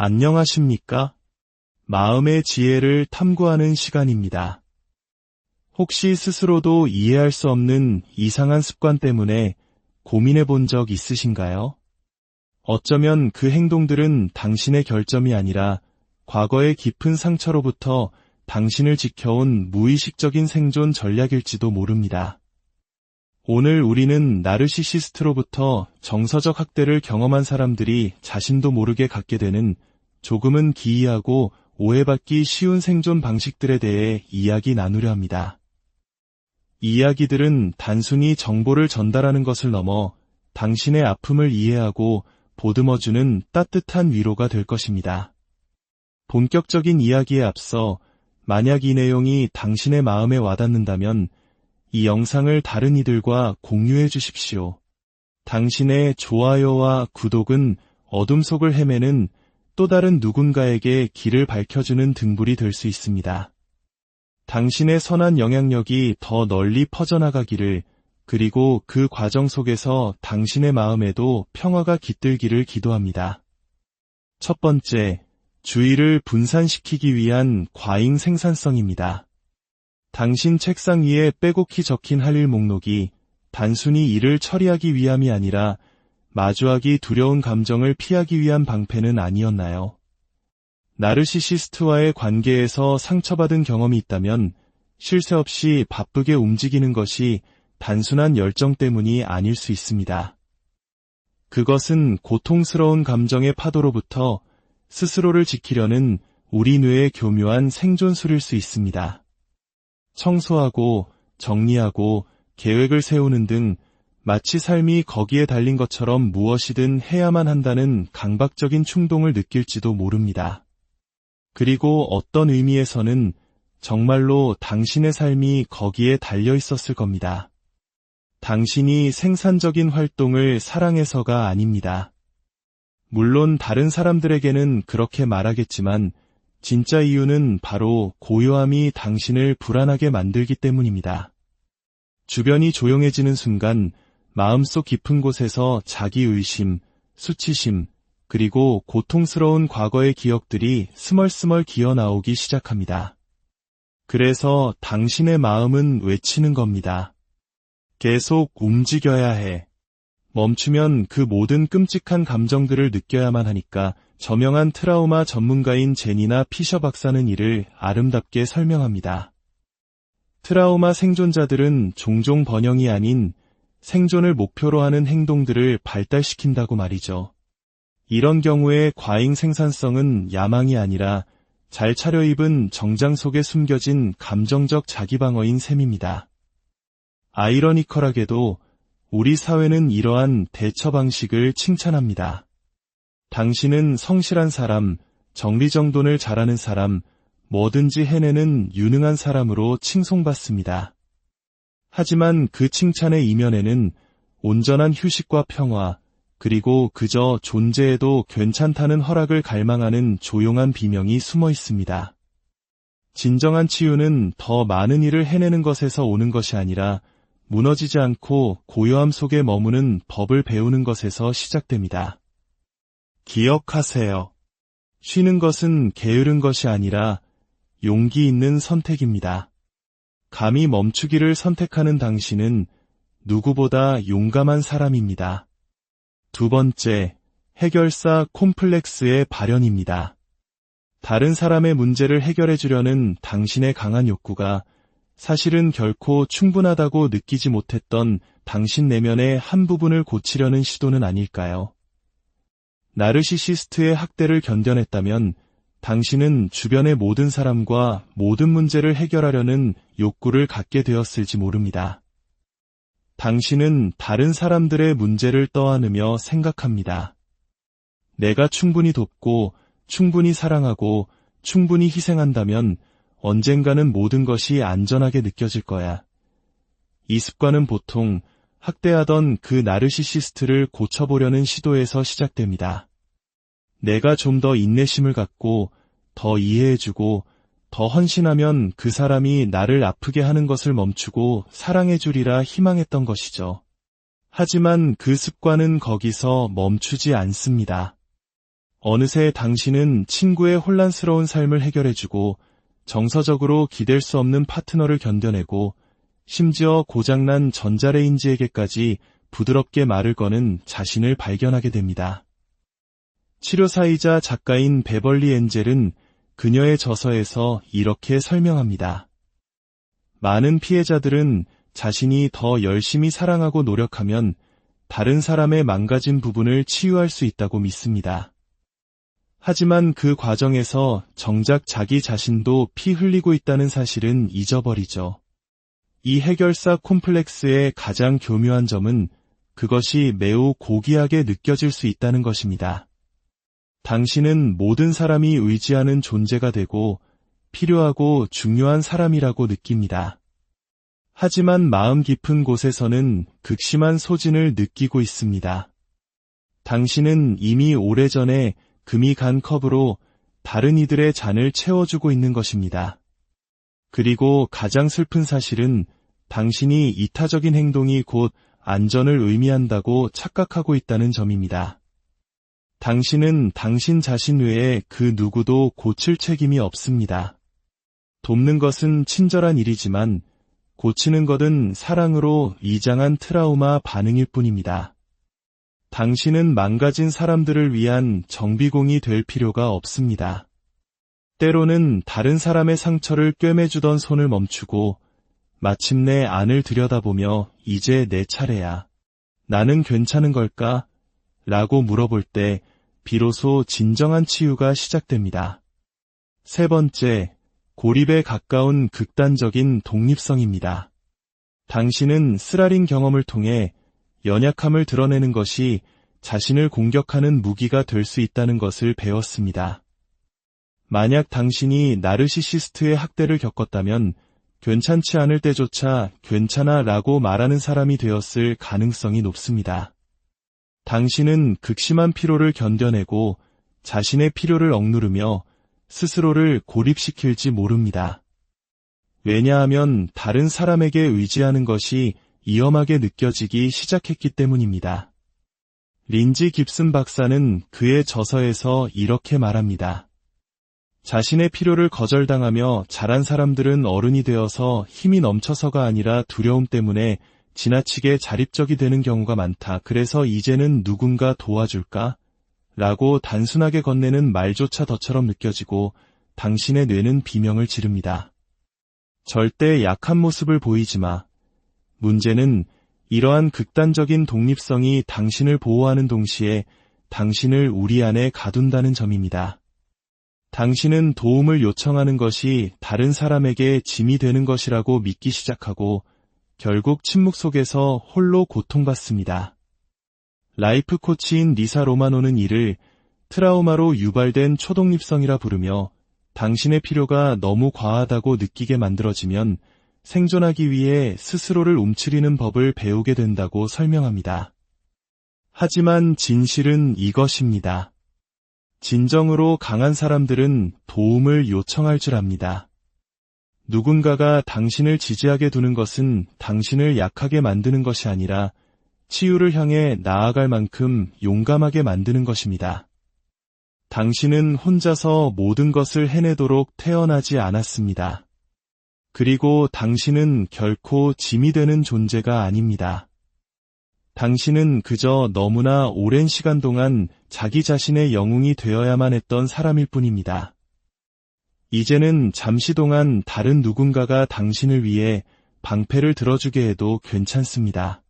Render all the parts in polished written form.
안녕하십니까? 마음의 지혜를 탐구하는 시간입니다. 혹시 스스로도 이해할 수 없는 이상한 습관 때문에 고민해 본 적 있으신가요? 어쩌면 그 행동들은 당신의 결점이 아니라 과거의 깊은 상처로부터 당신을 지켜온 무의식적인 생존 전략일지도 모릅니다. 오늘 우리는 나르시시스트로부터 정서적 학대를 경험한 사람들이 자신도 모르게 갖게 되는 조금은 기이하고 오해받기 쉬운 생존 방식들에 대해 이야기 나누려 합니다. 이 이야기들은 단순히 정보를 전달하는 것을 넘어 당신의 아픔을 이해하고 보듬어주는 따뜻한 위로가 될 것입니다. 본격적인 이야기에 앞서 만약 이 내용이 당신의 마음에 와닿는다면 이 영상을 다른 이들과 공유해 주십시오. 당신의 좋아요와 구독은 어둠 속을 헤매는 또 다른 누군가에게 길을 밝혀주는 등불이 될 수 있습니다. 당신의 선한 영향력이 더 널리 퍼져나가기를, 그리고 그 과정 속에서 당신의 마음에도 평화가 깃들기를 기도합니다. 첫 번째, 주의를 분산시키기 위한 과잉 생산성입니다. 당신 책상 위에 빼곡히 적힌 할 일 목록이 단순히 일을 처리하기 위함이 아니라 마주하기 두려운 감정을 피하기 위한 방패는 아니었나요? 나르시시스트와의 관계에서 상처받은 경험이 있다면 쉴 새 없이 바쁘게 움직이는 것이 단순한 열정 때문이 아닐 수 있습니다. 그것은 고통스러운 감정의 파도로부터 스스로를 지키려는 우리 뇌의 교묘한 생존술일 수 있습니다. 청소하고 정리하고 계획을 세우는 등 마치 삶이 거기에 달린 것처럼 무엇이든 해야만 한다는 강박적인 충동을 느낄지도 모릅니다. 그리고 어떤 의미에서는 정말로 당신의 삶이 거기에 달려 있었을 겁니다. 당신이 생산적인 활동을 사랑해서가 아닙니다. 물론 다른 사람들에게는 그렇게 말하겠지만 진짜 이유는 바로 고요함이 당신을 불안하게 만들기 때문입니다. 주변이 조용해지는 순간 마음속 깊은 곳에서 자기의심, 수치심, 그리고 고통스러운 과거의 기억들이 스멀스멀 기어나오기 시작합니다. 그래서 당신의 마음은 외치는 겁니다. 계속 움직여야 해. 멈추면 그 모든 끔찍한 감정들을 느껴야만 하니까. 저명한 트라우마 전문가인 제니나 피셔 박사는 이를 아름답게 설명합니다. 트라우마 생존자들은 종종 번영이 아닌 생존을 목표로 하는 행동들을 발달시킨다고 말이죠. 이런 경우에 과잉 생산성은 야망이 아니라 잘 차려입은 정장 속에 숨겨진 감정적 자기방어인 셈입니다. 아이러니컬하게도 우리 사회는 이러한 대처 방식을 칭찬합니다. 당신은 성실한 사람, 정리정돈을 잘하는 사람, 뭐든지 해내는 유능한 사람으로 칭송받습니다. 하지만 그 칭찬의 이면에는 온전한 휴식과 평화, 그리고 그저 존재해도 괜찮다는 허락을 갈망하는 조용한 비명이 숨어 있습니다. 진정한 치유는 더 많은 일을 해내는 것에서 오는 것이 아니라 무너지지 않고 고요함 속에 머무는 법을 배우는 것에서 시작됩니다. 기억하세요. 쉬는 것은 게으른 것이 아니라 용기 있는 선택입니다. 감히 멈추기를 선택하는 당신은 누구보다 용감한 사람입니다. 두 번째, 해결사 콤플렉스의 발현입니다. 다른 사람의 문제를 해결해 주려는 당신의 강한 욕구가 사실은 결코 충분하다고 느끼지 못했던 당신 내면의 한 부분을 고치려는 시도는 아닐까요? 나르시시스트의 학대를 견뎌냈다면 당신은 주변의 모든 사람과 모든 문제를 해결하려는 욕구를 갖게 되었을지 모릅니다. 당신은 다른 사람들의 문제를 떠안으며 생각합니다. 내가 충분히 돕고, 충분히 사랑하고, 충분히 희생한다면 언젠가는 모든 것이 안전하게 느껴질 거야. 이 습관은 보통 학대하던 그 나르시시스트를 고쳐보려는 시도에서 시작됩니다. 내가 좀 더 인내심을 갖고 더 이해해주고 더 헌신하면 그 사람이 나를 아프게 하는 것을 멈추고 사랑해주리라 희망했던 것이죠. 하지만 그 습관은 거기서 멈추지 않습니다. 어느새 당신은 친구의 혼란스러운 삶을 해결해주고 정서적으로 기댈 수 없는 파트너를 견뎌내고 심지어 고장난 전자레인지에게까지 부드럽게 말을 거는 자신을 발견하게 됩니다. 치료사이자 작가인 베벌리 엔젤은 그녀의 저서에서 이렇게 설명합니다. 많은 피해자들은 자신이 더 열심히 사랑하고 노력하면 다른 사람의 망가진 부분을 치유할 수 있다고 믿습니다. 하지만 그 과정에서 정작 자기 자신도 피 흘리고 있다는 사실은 잊어버리죠. 이 해결사 콤플렉스의 가장 교묘한 점은 그것이 매우 고귀하게 느껴질 수 있다는 것입니다. 당신은 모든 사람이 의지하는 존재가 되고 필요하고 중요한 사람이라고 느낍니다. 하지만 마음 깊은 곳에서는 극심한 소진을 느끼고 있습니다. 당신은 이미 오래전에 금이 간 컵으로 다른 이들의 잔을 채워주고 있는 것입니다. 그리고 가장 슬픈 사실은 당신이 이타적인 행동이 곧 안전을 의미한다고 착각하고 있다는 점입니다. 당신은 당신 자신 외에 그 누구도 고칠 책임이 없습니다. 돕는 것은 친절한 일이지만 고치는 것은 사랑으로 이장한 트라우마 반응일 뿐입니다. 당신은 망가진 사람들을 위한 정비공이 될 필요가 없습니다. 때로는 다른 사람의 상처를 꿰매주던 손을 멈추고 마침내 안을 들여다보며 이제 내 차례야. 나는 괜찮은 걸까? 라고 물어볼 때 비로소 진정한 치유가 시작됩니다. 세 번째, 고립에 가까운 극단적인 독립성입니다. 당신은 쓰라린 경험을 통해 연약함을 드러내는 것이 자신을 공격하는 무기가 될 수 있다는 것을 배웠습니다. 만약 당신이 나르시시스트의 학대를 겪었다면 괜찮지 않을 때조차 괜찮아 라고 말하는 사람이 되었을 가능성이 높습니다. 당신은 극심한 피로를 견뎌내고 자신의 필요를 억누르며 스스로를 고립시킬지 모릅니다. 왜냐하면 다른 사람에게 의지하는 것이 위험하게 느껴지기 시작했기 때문입니다. 린지 깁슨 박사는 그의 저서에서 이렇게 말합니다. 자신의 필요를 거절당하며 자란 사람들은 어른이 되어서 힘이 넘쳐서가 아니라 두려움 때문에 지나치게 자립적이 되는 경우가 많다. 그래서 이제는 누군가 도와줄까? 라고 단순하게 건네는 말조차 덫처럼 느껴지고 당신의 뇌는 비명을 지릅니다. 절대 약한 모습을 보이지 마. 문제는 이러한 극단적인 독립성이 당신을 보호하는 동시에 당신을 우리 안에 가둔다는 점입니다. 당신은 도움을 요청하는 것이 다른 사람에게 짐이 되는 것이라고 믿기 시작하고 결국 침묵 속에서 홀로 고통받습니다. 라이프 코치인 리사 로마노는 이를 트라우마로 유발된 초독립성이라 부르며 당신의 필요가 너무 과하다고 느끼게 만들어지면 생존하기 위해 스스로를 움츠리는 법을 배우게 된다고 설명합니다. 하지만 진실은 이것입니다. 진정으로 강한 사람들은 도움을 요청할 줄 압니다. 누군가가 당신을 지지하게 두는 것은 당신을 약하게 만드는 것이 아니라 치유를 향해 나아갈 만큼 용감하게 만드는 것입니다. 당신은 혼자서 모든 것을 해내도록 태어나지 않았습니다. 그리고 당신은 결코 짐이 되는 존재가 아닙니다. 당신은 그저 너무나 오랜 시간 동안 자기 자신의 영웅이 되어야만 했던 사람일 뿐입니다. 이제는 잠시 동안 다른 누군가가 당신을 위해 방패를 들어주게 해도 괜찮습니다.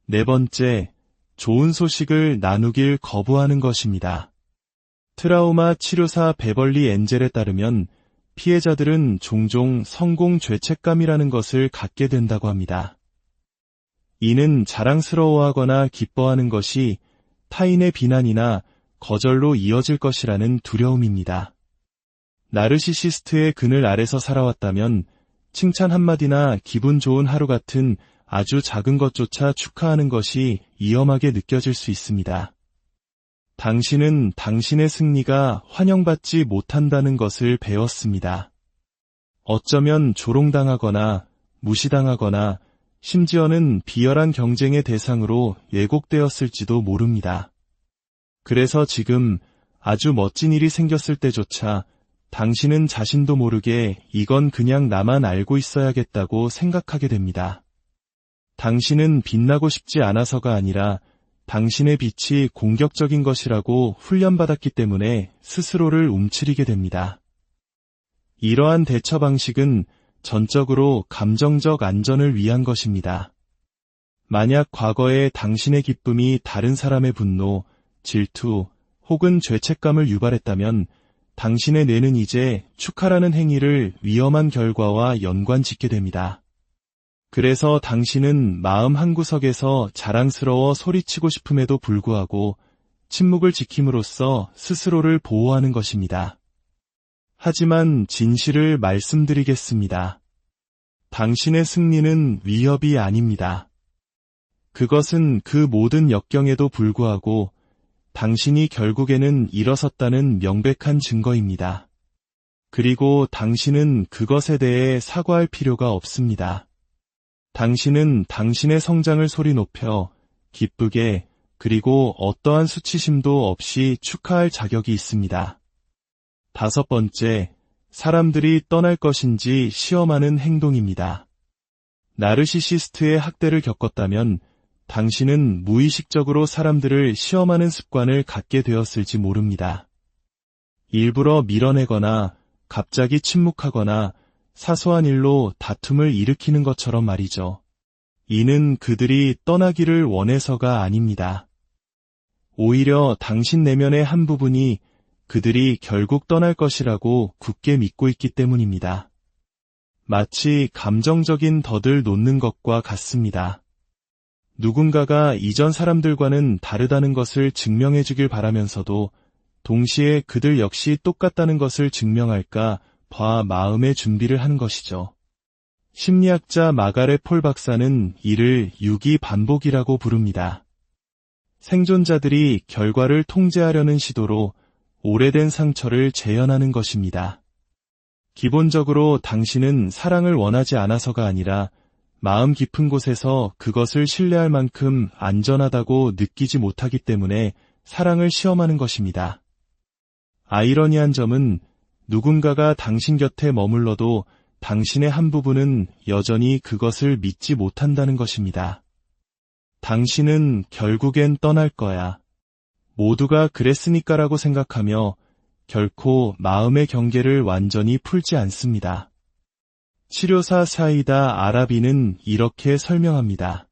네 번째, 좋은 소식을 나누길 거부하는 것입니다. 트라우마 치료사 베벌리 엔젤에 따르면 피해자들은 종종 성공 죄책감이라는 것을 갖게 된다고 합니다. 이는 자랑스러워하거나 기뻐하는 것이 타인의 비난이나 거절로 이어질 것이라는 두려움입니다. 나르시시스트의 그늘 아래서 살아왔다면 칭찬 한마디나 기분 좋은 하루 같은 아주 작은 것조차 축하하는 것이 위험하게 느껴질 수 있습니다. 당신은 당신의 승리가 환영받지 못한다는 것을 배웠습니다. 어쩌면 조롱당하거나 무시당하거나 심지어는 비열한 경쟁의 대상으로 왜곡되었을지도 모릅니다. 그래서 지금 아주 멋진 일이 생겼을 때조차 당신은 자신도 모르게 이건 그냥 나만 알고 있어야겠다고 생각하게 됩니다. 당신은 빛나고 싶지 않아서가 아니라 당신의 빛이 공격적인 것이라고 훈련받았기 때문에 스스로를 움츠리게 됩니다. 이러한 대처 방식은 전적으로 감정적 안전을 위한 것입니다. 만약 과거에 당신의 기쁨이 다른 사람의 분노, 질투 혹은 죄책감을 유발했다면 당신의 뇌는 이제 축하라는 행위를 위험한 결과와 연관짓게 됩니다. 그래서 당신은 마음 한구석에서 자랑스러워 소리치고 싶음에도 불구하고 침묵을 지킴으로써 스스로를 보호하는 것입니다. 하지만 진실을 말씀드리겠습니다. 당신의 승리는 위협이 아닙니다. 그것은 그 모든 역경에도 불구하고 당신이 결국에는 일어섰다는 명백한 증거입니다. 그리고 당신은 그것에 대해 사과할 필요가 없습니다. 당신은 당신의 성장을 소리 높여 기쁘게 그리고 어떠한 수치심도 없이 축하할 자격이 있습니다. 5번째, 사람들이 떠날 것인지 시험하는 행동입니다. 나르시시스트의 학대를 겪었다면 당신은 무의식적으로 사람들을 시험하는 습관을 갖게 되었을지 모릅니다. 일부러 밀어내거나 갑자기 침묵하거나 사소한 일로 다툼을 일으키는 것처럼 말이죠. 이는 그들이 떠나기를 원해서가 아닙니다. 오히려 당신 내면의 한 부분이 그들이 결국 떠날 것이라고 굳게 믿고 있기 때문입니다. 마치 감정적인 덫을 놓는 것과 같습니다. 누군가가 이전 사람들과는 다르다는 것을 증명해 주길 바라면서도 동시에 그들 역시 똑같다는 것을 증명할까 봐 마음의 준비를 하는 것이죠. 심리학자 마가렛 폴 박사는 이를 유기 반복이라고 부릅니다. 생존자들이 결과를 통제하려는 시도로 오래된 상처를 재현하는 것입니다. 기본적으로 당신은 사랑을 원하지 않아서가 아니라 마음 깊은 곳에서 그것을 신뢰할 만큼 안전하다고 느끼지 못하기 때문에 사랑을 시험하는 것입니다. 아이러니한 점은 누군가가 당신 곁에 머물러도 당신의 한 부분은 여전히 그것을 믿지 못한다는 것입니다. 당신은 결국엔 떠날 거야. 모두가 그랬으니까라고 생각하며 결코 마음의 경계를 완전히 풀지 않습니다. 치료사 사이다 아라비는 이렇게 설명합니다.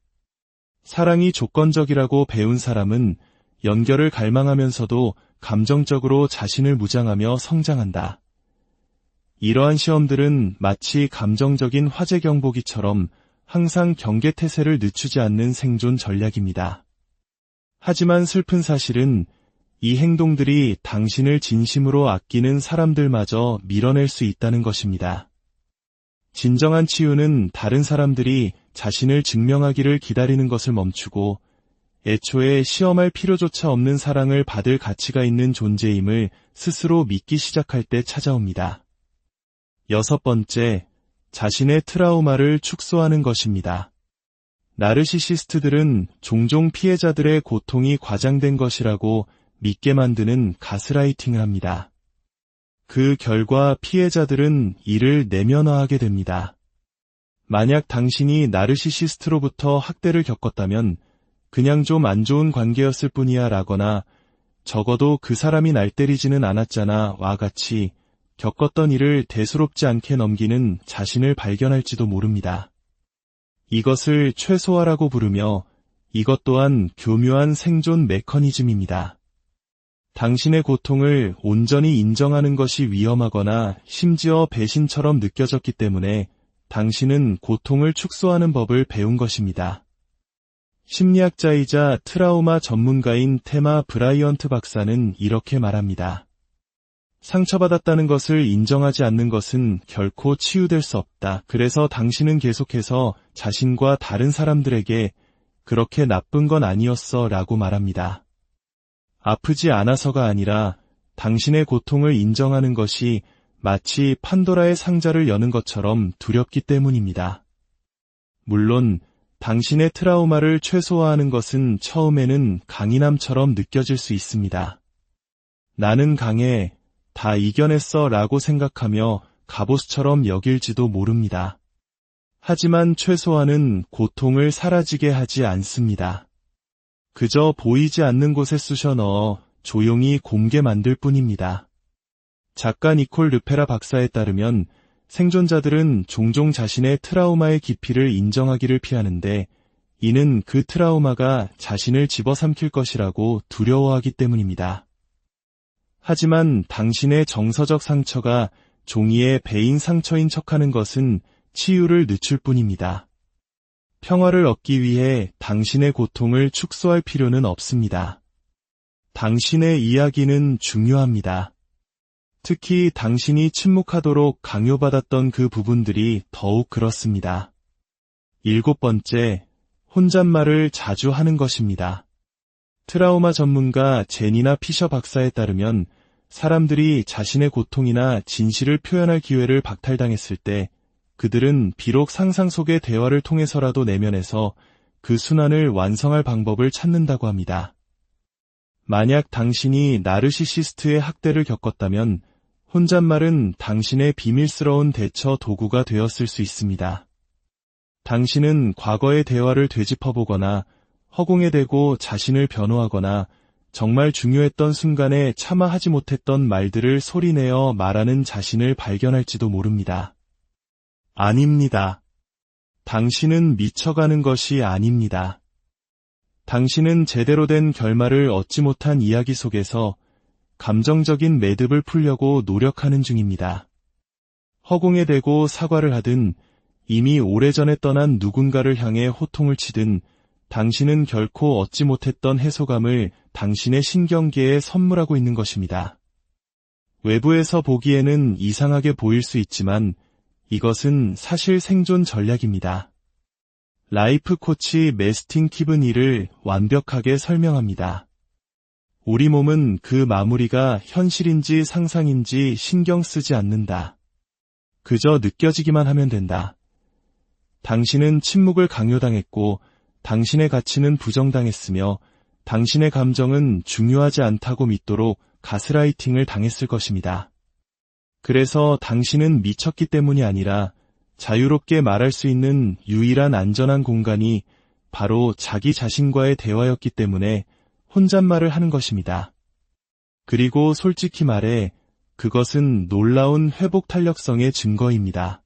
사랑이 조건적이라고 배운 사람은 연결을 갈망하면서도 감정적으로 자신을 무장하며 성장한다. 이러한 시험들은 마치 감정적인 화재 경보기처럼 항상 경계태세를 늦추지 않는 생존 전략입니다. 하지만 슬픈 사실은 이 행동들이 당신을 진심으로 아끼는 사람들마저 밀어낼 수 있다는 것입니다. 진정한 치유는 다른 사람들이 자신을 증명하기를 기다리는 것을 멈추고 애초에 시험할 필요조차 없는 사랑을 받을 가치가 있는 존재임을 스스로 믿기 시작할 때 찾아옵니다. 6번째, 자신의 트라우마를 축소하는 것입니다. 나르시시스트들은 종종 피해자들의 고통이 과장된 것이라고 믿게 만드는 가스라이팅을 합니다. 그 결과 피해자들은 이를 내면화하게 됩니다. 만약 당신이 나르시시스트로부터 학대를 겪었다면 그냥 좀 안 좋은 관계였을 뿐이야 라거나 적어도 그 사람이 날 때리지는 않았잖아 와 같이 겪었던 일을 대수롭지 않게 넘기는 자신을 발견할지도 모릅니다. 이것을 최소화라고 부르며 이것 또한 교묘한 생존 메커니즘입니다. 당신의 고통을 온전히 인정하는 것이 위험하거나 심지어 배신처럼 느껴졌기 때문에 당신은 고통을 축소하는 법을 배운 것입니다. 심리학자이자 트라우마 전문가인 테마 브라이언트 박사는 이렇게 말합니다. 상처받았다는 것을 인정하지 않는 것은 결코 치유될 수 없다. 그래서 당신은 계속해서 자신과 다른 사람들에게 그렇게 나쁜 건 아니었어 라고 말합니다. 아프지 않아서가 아니라 당신의 고통을 인정하는 것이 마치 판도라의 상자를 여는 것처럼 두렵기 때문입니다. 물론 당신의 트라우마를 최소화하는 것은 처음에는 강인함처럼 느껴질 수 있습니다. 나는 강해, 다 이겨냈어 라고 생각하며 갑옷처럼 여길지도 모릅니다. 하지만 최소한은 고통을 사라지게 하지 않습니다. 그저 보이지 않는 곳에 쑤셔 넣어 조용히 곪게 만들 뿐입니다. 작가 니콜 르페라 박사에 따르면 생존자들은 종종 자신의 트라우마의 깊이를 인정하기를 피하는데 이는 그 트라우마가 자신을 집어삼킬 것이라고 두려워하기 때문입니다. 하지만 당신의 정서적 상처가 종이에 베인 상처인 척하는 것은 치유를 늦출 뿐입니다. 평화를 얻기 위해 당신의 고통을 축소할 필요는 없습니다. 당신의 이야기는 중요합니다. 특히 당신이 침묵하도록 강요받았던 그 부분들이 더욱 그렇습니다. 7번째, 혼잣말을 자주 하는 것입니다. 트라우마 전문가 제니나 피셔 박사에 따르면 사람들이 자신의 고통이나 진실을 표현할 기회를 박탈당했을 때 그들은 비록 상상 속의 대화를 통해서라도 내면에서 그 순환을 완성할 방법을 찾는다고 합니다. 만약 당신이 나르시시스트의 학대를 겪었다면 혼잣말은 당신의 비밀스러운 대처 도구가 되었을 수 있습니다. 당신은 과거의 대화를 되짚어보거나 허공에 대고 자신을 변호하거나 정말 중요했던 순간에 차마 하지 못했던 말들을 소리내어 말하는 자신을 발견할지도 모릅니다. 아닙니다. 당신은 미쳐가는 것이 아닙니다. 당신은 제대로 된 결말을 얻지 못한 이야기 속에서 감정적인 매듭을 풀려고 노력하는 중입니다. 허공에 대고 사과를 하든 이미 오래전에 떠난 누군가를 향해 호통을 치든 당신은 결코 얻지 못했던 해소감을 당신의 신경계에 선물하고 있는 것입니다. 외부에서 보기에는 이상하게 보일 수 있지만 이것은 사실 생존 전략입니다. 라이프 코치 매스틴 킵은 이를 완벽하게 설명합니다. 우리 몸은 그 마무리가 현실인지 상상인지 신경 쓰지 않는다. 그저 느껴지기만 하면 된다. 당신은 침묵을 강요당했고 당신의 가치는 부정당했으며 당신의 감정은 중요하지 않다고 믿도록 가스라이팅을 당했을 것입니다. 그래서 당신은 미쳤기 때문이 아니라 자유롭게 말할 수 있는 유일한 안전한 공간이 바로 자기 자신과의 대화였기 때문에 혼잣말을 하는 것입니다. 그리고 솔직히 말해 그것은 놀라운 회복 탄력성의 증거입니다.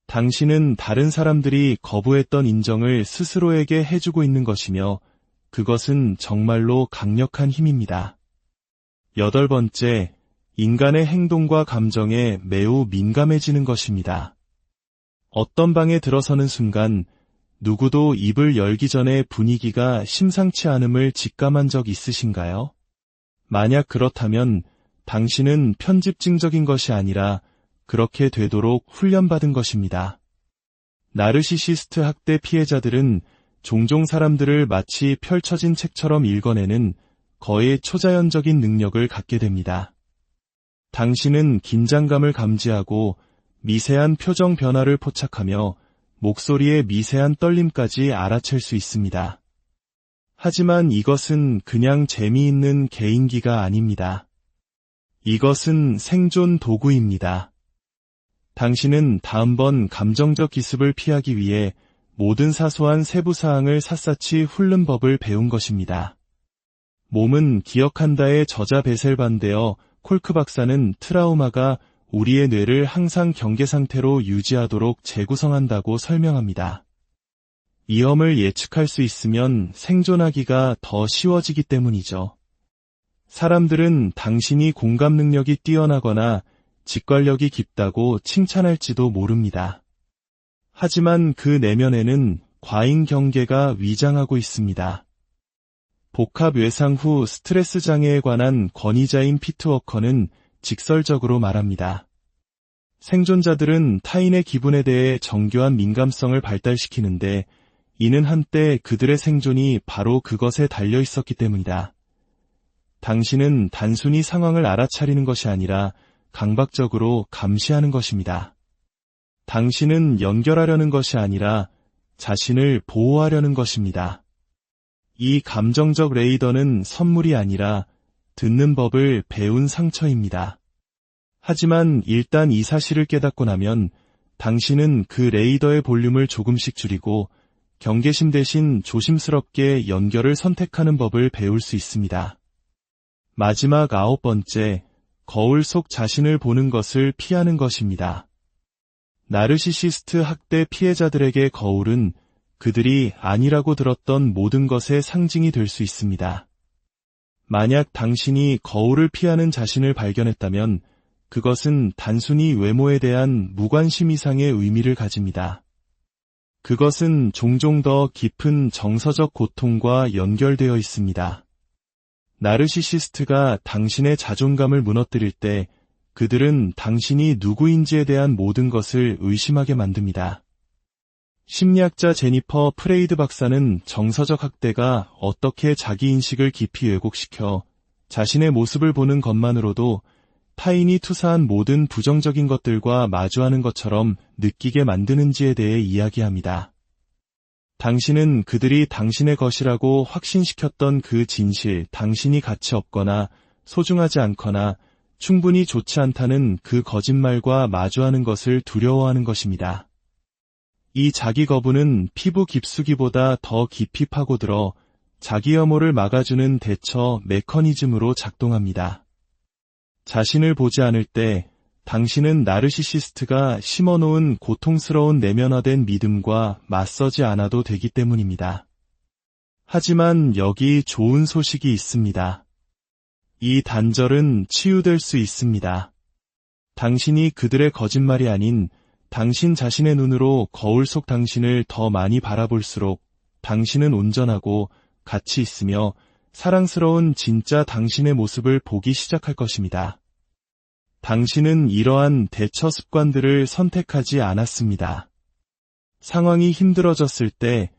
당신은 다른 사람들이 거부했던 인정을 스스로에게 해주고 있는 것이며 그것은 정말로 강력한 힘입니다. 8번째, 인간의 행동과 감정에 매우 민감해지는 것입니다. 어떤 방에 들어서는 순간 누구도 입을 열기 전에 분위기가 심상치 않음을 직감한 적 있으신가요? 만약 그렇다면 당신은 편집증적인 것이 아니라 그렇게 되도록 훈련받은 것입니다. 나르시시스트 학대 피해자들은 종종 사람들을 마치 펼쳐진 책처럼 읽어내는 거의 초자연적인 능력을 갖게 됩니다. 당신은 긴장감을 감지하고 미세한 표정 변화를 포착하며 목소리의 미세한 떨림까지 알아챌 수 있습니다. 하지만 이것은 그냥 재미있는 개인기가 아닙니다. 이것은 생존 도구입니다. 당신은 다음번 감정적 기습을 피하기 위해 모든 사소한 세부사항을 샅샅이 훑는 법을 배운 것입니다. 몸은 기억한다의 저자 베셀 반데어 콜크 박사는 트라우마가 우리의 뇌를 항상 경계 상태로 유지하도록 재구성한다고 설명합니다. 위험을 예측할 수 있으면 생존하기가 더 쉬워지기 때문이죠. 사람들은 당신이 공감 능력이 뛰어나거나 직관력이 깊다고 칭찬할지도 모릅니다. 하지만 그 내면에는 과잉 경계가 위장하고 있습니다. 복합 외상 후 스트레스 장애에 관한 권위자인 피트 워커는 직설적으로 말합니다. 생존자들은 타인의 기분에 대해 정교한 민감성을 발달시키는데 이는 한때 그들의 생존이 바로 그것에 달려 있었기 때문이다. 당신은 단순히 상황을 알아차리는 것이 아니라 강박적으로 감시하는 것입니다. 당신은 연결하려는 것이 아니라 자신을 보호하려는 것입니다. 이 감정적 레이더는 선물이 아니라 듣는 법을 배운 상처입니다. 하지만 일단 이 사실을 깨닫고 나면 당신은 그 레이더의 볼륨을 조금씩 줄이고 경계심 대신 조심스럽게 연결을 선택하는 법을 배울 수 있습니다. 마지막 9번째, 거울 속 자신을 보는 것을 피하는 것입니다. 나르시시스트 학대 피해자들에게 거울은 그들이 아니라고 들었던 모든 것의 상징이 될 수 있습니다. 만약 당신이 거울을 피하는 자신을 발견했다면 그것은 단순히 외모에 대한 무관심 이상의 의미를 가집니다. 그것은 종종 더 깊은 정서적 고통과 연결되어 있습니다. 나르시시스트가 당신의 자존감을 무너뜨릴 때 그들은 당신이 누구인지에 대한 모든 것을 의심하게 만듭니다. 심리학자 제니퍼 프레이드 박사는 정서적 학대가 어떻게 자기인식을 깊이 왜곡시켜 자신의 모습을 보는 것만으로도 타인이 투사한 모든 부정적인 것들과 마주하는 것처럼 느끼게 만드는지에 대해 이야기합니다. 당신은 그들이 당신의 것이라고 확신시켰던 그 진실, 당신이 가치 없거나 소중하지 않거나 충분히 좋지 않다는 그 거짓말과 마주하는 것을 두려워하는 것입니다. 이 자기 거부는 피부 깊숙이보다 더 깊이 파고들어 자기 혐오를 막아주는 대처 메커니즘으로 작동합니다. 자신을 보지 않을 때 당신은 나르시시스트가 심어놓은 고통스러운 내면화된 믿음과 맞서지 않아도 되기 때문입니다. 하지만 여기 좋은 소식이 있습니다. 이 단절은 치유될 수 있습니다. 당신이 그들의 거짓말이 아닌 당신 자신의 눈으로 거울 속 당신을 더 많이 바라볼수록 당신은 온전하고 가치 있으며 사랑스러운 진짜 당신의 모습을 보기 시작할 것입니다. 당신은 이러한 대처 습관들을 선택하지 않았습니다. 상황이 힘들어졌을 때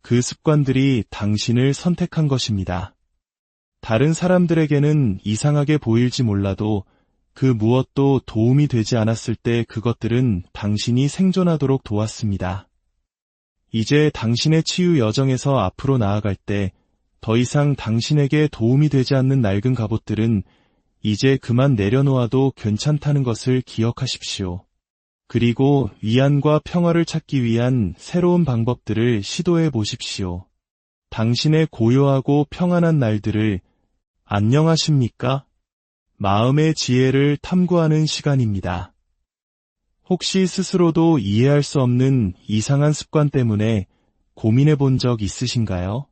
그 습관들이 당신을 선택한 것입니다. 다른 사람들에게는 이상하게 보일지 몰라도 그 무엇도 도움이 되지 않았을 때 그것들은 당신이 생존하도록 도왔습니다. 이제 당신의 치유 여정에서 앞으로 나아갈 때 더 이상 당신에게 도움이 되지 않는 낡은 갑옷들은 이제 그만 내려놓아도 괜찮다는 것을 기억하십시오. 그리고 위안과 평화를 찾기 위한 새로운 방법들을 시도해 보십시오. 당신의 고요하고 평안한 날들을 안녕하십니까? 마음의 지혜를 탐구하는 시간입니다. 혹시 스스로도 이해할 수 없는 이상한 습관 때문에 고민해 본 적 있으신가요?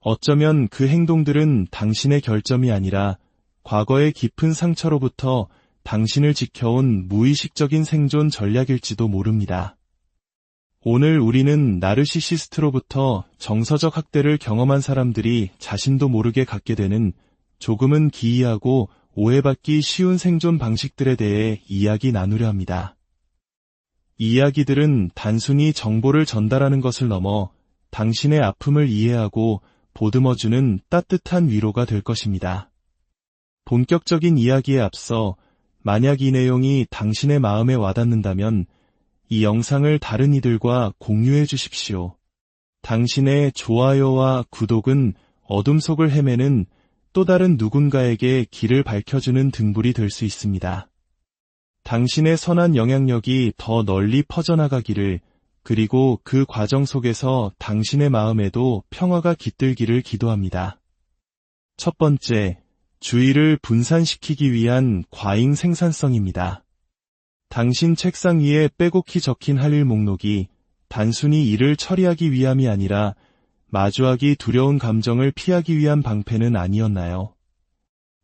어쩌면 그 행동들은 당신의 결점이 아니라 과거의 깊은 상처로부터 당신을 지켜온 무의식적인 생존 전략일지도 모릅니다. 오늘 우리는 나르시시스트로부터 정서적 학대를 경험한 사람들이 자신도 모르게 갖게 되는 조금은 기이하고 오해받기 쉬운 생존 방식들에 대해 이야기 나누려 합니다. 이 이야기들은 단순히 정보를 전달하는 것을 넘어 당신의 아픔을 이해하고 보듬어주는 따뜻한 위로가 될 것입니다. 본격적인 이야기에 앞서 만약 이 내용이 당신의 마음에 와닿는다면 이 영상을 다른 이들과 공유해 주십시오. 당신의 좋아요와 구독은 어둠 속을 헤매는 또 다른 누군가에게 길을 밝혀주는 등불이 될 수 있습니다. 당신의 선한 영향력이 더 널리 퍼져나가기를, 그리고 그 과정 속에서 당신의 마음에도 평화가 깃들기를 기도합니다. 첫 번째, 주의를 분산시키기 위한 과잉 생산성입니다. 당신 책상 위에 빼곡히 적힌 할 일 목록이 단순히 일을 처리하기 위함이 아니라 마주하기 두려운 감정을 피하기 위한 방패는 아니었나요?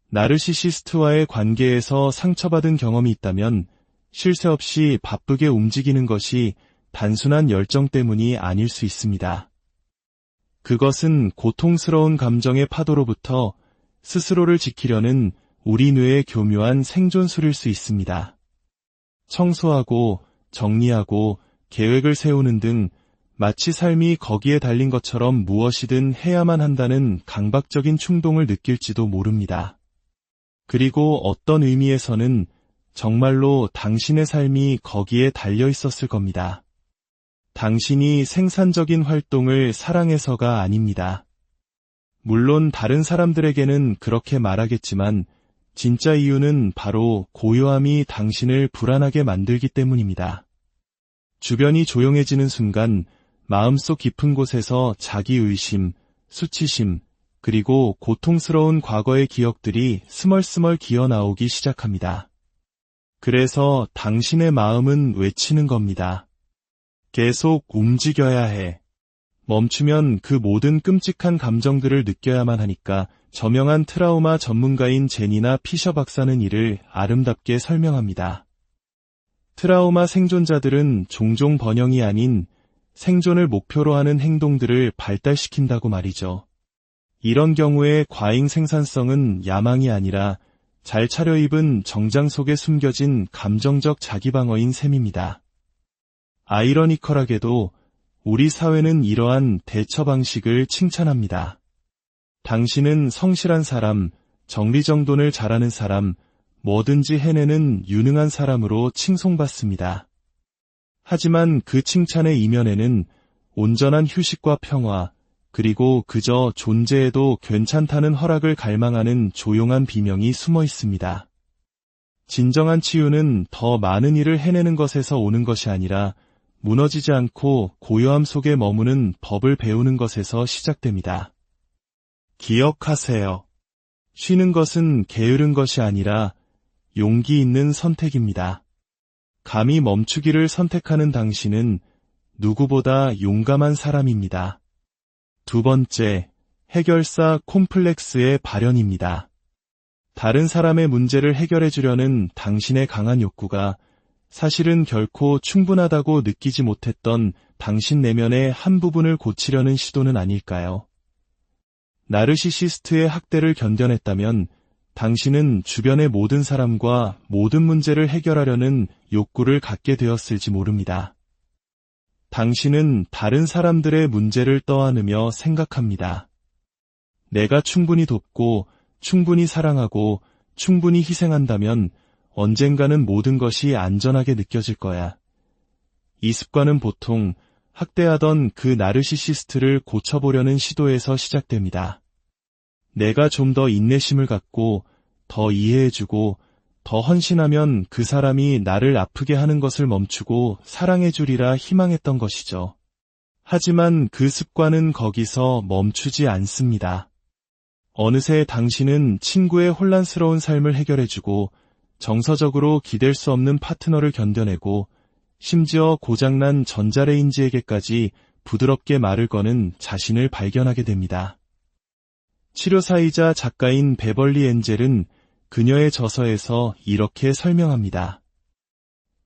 나르시시스트와의 관계에서 상처받은 경험이 있다면 쉴 새 없이 바쁘게 움직이는 것이 단순한 열정 때문이 아닐 수 있습니다. 그것은 고통스러운 감정의 파도로부터 스스로를 지키려는 우리 뇌의 교묘한 생존술일 수 있습니다. 청소하고 정리하고 계획을 세우는 등 마치 삶이 거기에 달린 것처럼 무엇이든 해야만 한다는 강박적인 충동을 느낄지도 모릅니다. 그리고 어떤 의미에서는 정말로 당신의 삶이 거기에 달려 있었을 겁니다. 당신이 생산적인 활동을 사랑해서가 아닙니다. 물론 다른 사람들에게는 그렇게 말하겠지만 진짜 이유는 바로 고요함이 당신을 불안하게 만들기 때문입니다. 주변이 조용해지는 순간 마음속 깊은 곳에서 자기의심, 수치심, 그리고 고통스러운 과거의 기억들이 스멀스멀 기어나오기 시작합니다. 그래서 당신의 마음은 외치는 겁니다. 계속 움직여야 해. 멈추면 그 모든 끔찍한 감정들을 느껴야만 하니까 저명한 트라우마 전문가인 제니나 피셔 박사는 이를 아름답게 설명합니다. 트라우마 생존자들은 종종 번영이 아닌 생존을 목표로 하는 행동들을 발달시킨다고 말이죠. 이런 경우에 과잉 생산성은 야망이 아니라 잘 차려입은 정장 속에 숨겨진 감정적 자기방어인 셈입니다. 아이러니컬하게도 우리 사회는 이러한 대처 방식을 칭찬합니다. 당신은 성실한 사람, 정리정돈을 잘하는 사람, 뭐든지 해내는 유능한 사람으로 칭송받습니다. 하지만 그 칭찬의 이면에는 온전한 휴식과 평화, 그리고 그저 존재해도 괜찮다는 허락을 갈망하는 조용한 비명이 숨어 있습니다. 진정한 치유는 더 많은 일을 해내는 것에서 오는 것이 아니라 무너지지 않고 고요함 속에 머무는 법을 배우는 것에서 시작됩니다. 기억하세요. 쉬는 것은 게으른 것이 아니라 용기 있는 선택입니다. 감히 멈추기를 선택하는 당신은 누구보다 용감한 사람입니다. 두 번째, 해결사 콤플렉스의 발현입니다. 다른 사람의 문제를 해결해 주려는 당신의 강한 욕구가 사실은 결코 충분하다고 느끼지 못했던 당신 내면의 한 부분을 고치려는 시도는 아닐까요? 나르시시스트의 학대를 견뎌냈다면 당신은 주변의 모든 사람과 모든 문제를 해결하려는 욕구를 갖게 되었을지 모릅니다. 당신은 다른 사람들의 문제를 떠안으며 생각합니다. 내가 충분히 돕고, 충분히 사랑하고, 충분히 희생한다면 언젠가는 모든 것이 안전하게 느껴질 거야. 이 습관은 보통 학대하던 그 나르시시스트를 고쳐보려는 시도에서 시작됩니다. 내가 좀 더 인내심을 갖고, 더 이해해주고, 더 헌신하면 그 사람이 나를 아프게 하는 것을 멈추고 사랑해주리라 희망했던 것이죠. 하지만 그 습관은 거기서 멈추지 않습니다. 어느새 당신은 친구의 혼란스러운 삶을 해결해주고 정서적으로 기댈 수 없는 파트너를 견뎌내고 심지어 고장난 전자레인지에게까지 부드럽게 말을 거는 자신을 발견하게 됩니다. 치료사이자 작가인 베벌리 엔젤은 그녀의 저서에서 이렇게 설명합니다.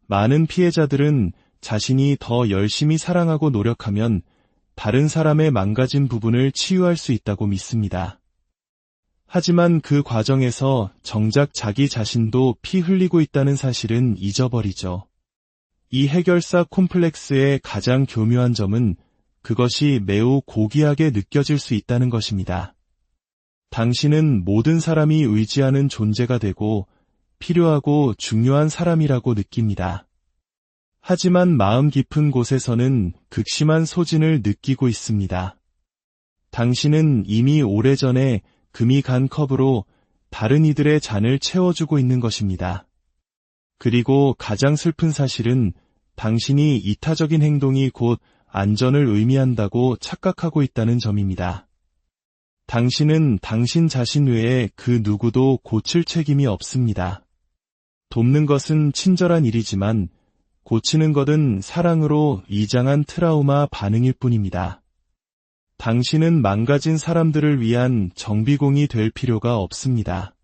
많은 피해자들은 자신이 더 열심히 사랑하고 노력하면 다른 사람의 망가진 부분을 치유할 수 있다고 믿습니다. 하지만 그 과정에서 정작 자기 자신도 피 흘리고 있다는 사실은 잊어버리죠. 이 해결사 콤플렉스의 가장 교묘한 점은 그것이 매우 고귀하게 느껴질 수 있다는 것입니다. 당신은 모든 사람이 의지하는 존재가 되고 필요하고 중요한 사람이라고 느낍니다. 하지만 마음 깊은 곳에서는 극심한 소진을 느끼고 있습니다. 당신은 이미 오래전에 금이 간 컵으로 다른 이들의 잔을 채워주고 있는 것입니다. 그리고 가장 슬픈 사실은 당신이 이타적인 행동이 곧 안전을 의미한다고 착각하고 있다는 점입니다. 당신은 당신 자신 외에 그 누구도 고칠 책임이 없습니다. 돕는 것은 친절한 일이지만 고치는 것은 사랑으로 이장한 트라우마 반응일 뿐입니다. 당신은 망가진 사람들을 위한 정비공이 될 필요가 없습니다.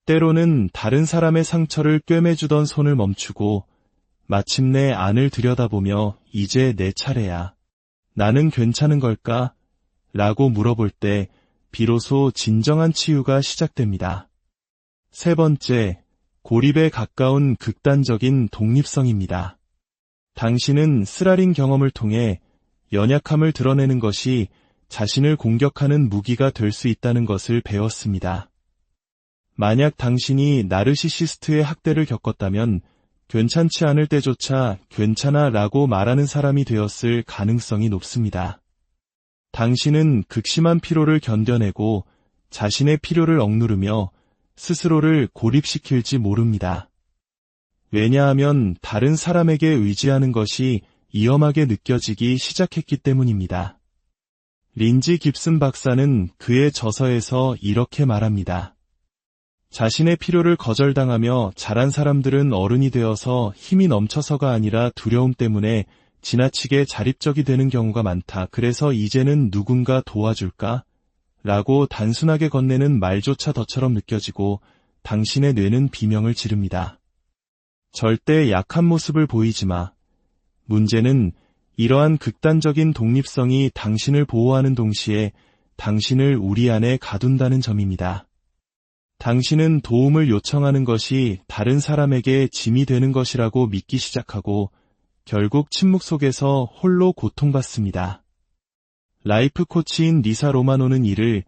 때로는 다른 사람의 상처를 꿰매주던 손을 멈추고 마침내 안을 들여다보며 이제 내 차례야. 나는 괜찮은 걸까? 라고 물어볼 때 비로소 진정한 치유가 시작됩니다. 세 번째, 고립에 가까운 극단적인 독립성입니다. 당신은 쓰라린 경험을 통해 연약함을 드러내는 것이 자신을 공격하는 무기가 될 수 있다는 것을 배웠습니다. 만약 당신이 나르시시스트의 학대를 겪었다면 괜찮지 않을 때조차 괜찮아 라고 말하는 사람이 되었을 가능성이 높습니다. 당신은 극심한 피로를 견뎌내고 자신의 필요를 억누르며 스스로를 고립시킬지 모릅니다. 왜냐하면 다른 사람에게 의지하는 것이 위험하게 느껴지기 시작했기 때문입니다. 린지 깁슨 박사는 그의 저서에서 이렇게 말합니다. 자신의 필요를 거절당하며 자란 사람들은 어른이 되어서 힘이 넘쳐서가 아니라 두려움 때문에 지나치게 자립적이 되는 경우가 많다. 그래서 이제는 누군가 도와줄까? 라고 단순하게 건네는 말조차 덫처럼 느껴지고 당신의 뇌는 비명을 지릅니다. 절대 약한 모습을 보이지 마. 문제는 이러한 극단적인 독립성이 당신을 보호하는 동시에 당신을 우리 안에 가둔다는 점입니다. 당신은 도움을 요청하는 것이 다른 사람에게 짐이 되는 것이라고 믿기 시작하고 결국 침묵 속에서 홀로 고통받습니다. 라이프 코치인 리사 로마노는 이를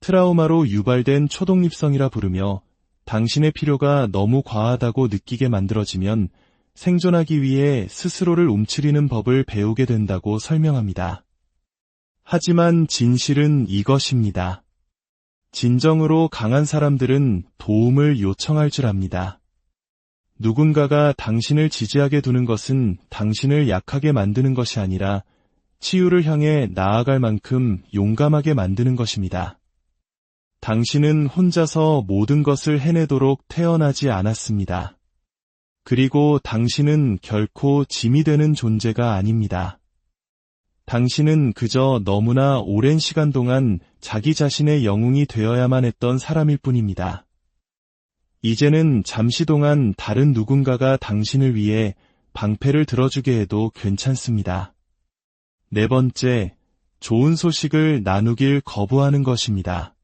트라우마로 유발된 초독립성이라 부르며 당신의 필요가 너무 과하다고 느끼게 만들어지면 생존하기 위해 스스로를 움츠리는 법을 배우게 된다고 설명합니다. 하지만 진실은 이것입니다. 진정으로 강한 사람들은 도움을 요청할 줄 압니다. 누군가가 당신을 지지하게 두는 것은 당신을 약하게 만드는 것이 아니라 치유를 향해 나아갈 만큼 용감하게 만드는 것입니다. 당신은 혼자서 모든 것을 해내도록 태어나지 않았습니다. 그리고 당신은 결코 짐이 되는 존재가 아닙니다. 당신은 그저 너무나 오랜 시간 동안 자기 자신의 영웅이 되어야만 했던 사람일 뿐입니다. 이제는 잠시 동안 다른 누군가가 당신을 위해 방패를 들어주게 해도 괜찮습니다. 네 번째, 좋은 소식을 나누길 거부하는 것입니다.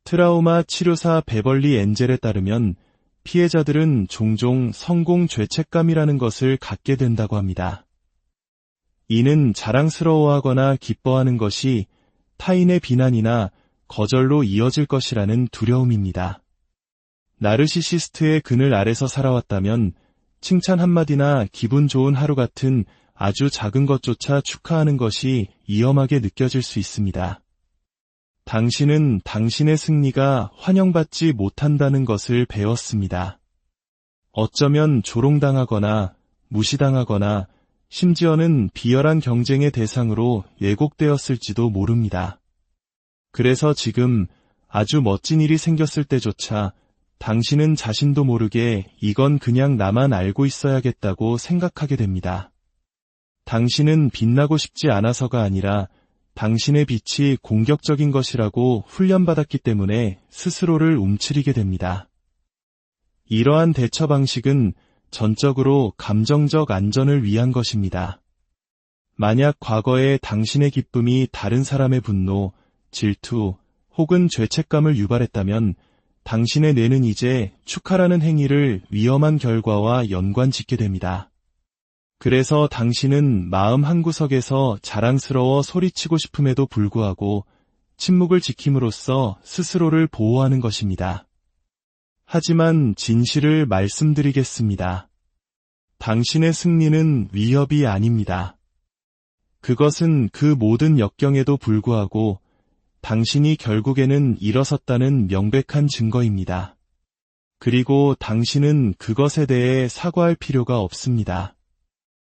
트라우마 치료사 베벌리 엔젤에 따르면 피해자들은 종종 성공 죄책감이라는 것을 갖게 된다고 합니다. 이는 자랑스러워하거나 기뻐하는 것이 타인의 비난이나 거절로 이어질 것이라는 두려움입니다. 나르시시스트의 그늘 아래서 살아왔다면 칭찬 한마디나 기분 좋은 하루 같은 아주 작은 것조차 축하하는 것이 위험하게 느껴질 수 있습니다. 당신은 당신의 승리가 환영받지 못한다는 것을 배웠습니다. 어쩌면 조롱당하거나 무시당하거나 심지어는 비열한 경쟁의 대상으로 왜곡되었을지도 모릅니다. 그래서 지금 아주 멋진 일이 생겼을 때조차 당신은 자신도 모르게 이건 그냥 나만 알고 있어야겠다고 생각하게 됩니다. 당신은 빛나고 싶지 않아서가 아니라 당신의 빛이 공격적인 것이라고 훈련받았기 때문에 스스로를 움츠리게 됩니다. 이러한 대처 방식은 전적으로 감정적 안전을 위한 것입니다. 만약 과거에 당신의 기쁨이 다른 사람의 분노, 질투 혹은 죄책감을 유발했다면 당신의 뇌는 이제 축하라는 행위를 위험한 결과와 연관짓게 됩니다. 그래서 당신은 마음 한구석에서 자랑스러워 소리치고 싶음에도 불구하고 침묵을 지킴으로써 스스로를 보호하는 것입니다. 하지만 진실을 말씀드리겠습니다. 당신의 승리는 위협이 아닙니다. 그것은 그 모든 역경에도 불구하고 당신이 결국에는 일어섰다는 명백한 증거입니다. 그리고 당신은 그것에 대해 사과할 필요가 없습니다.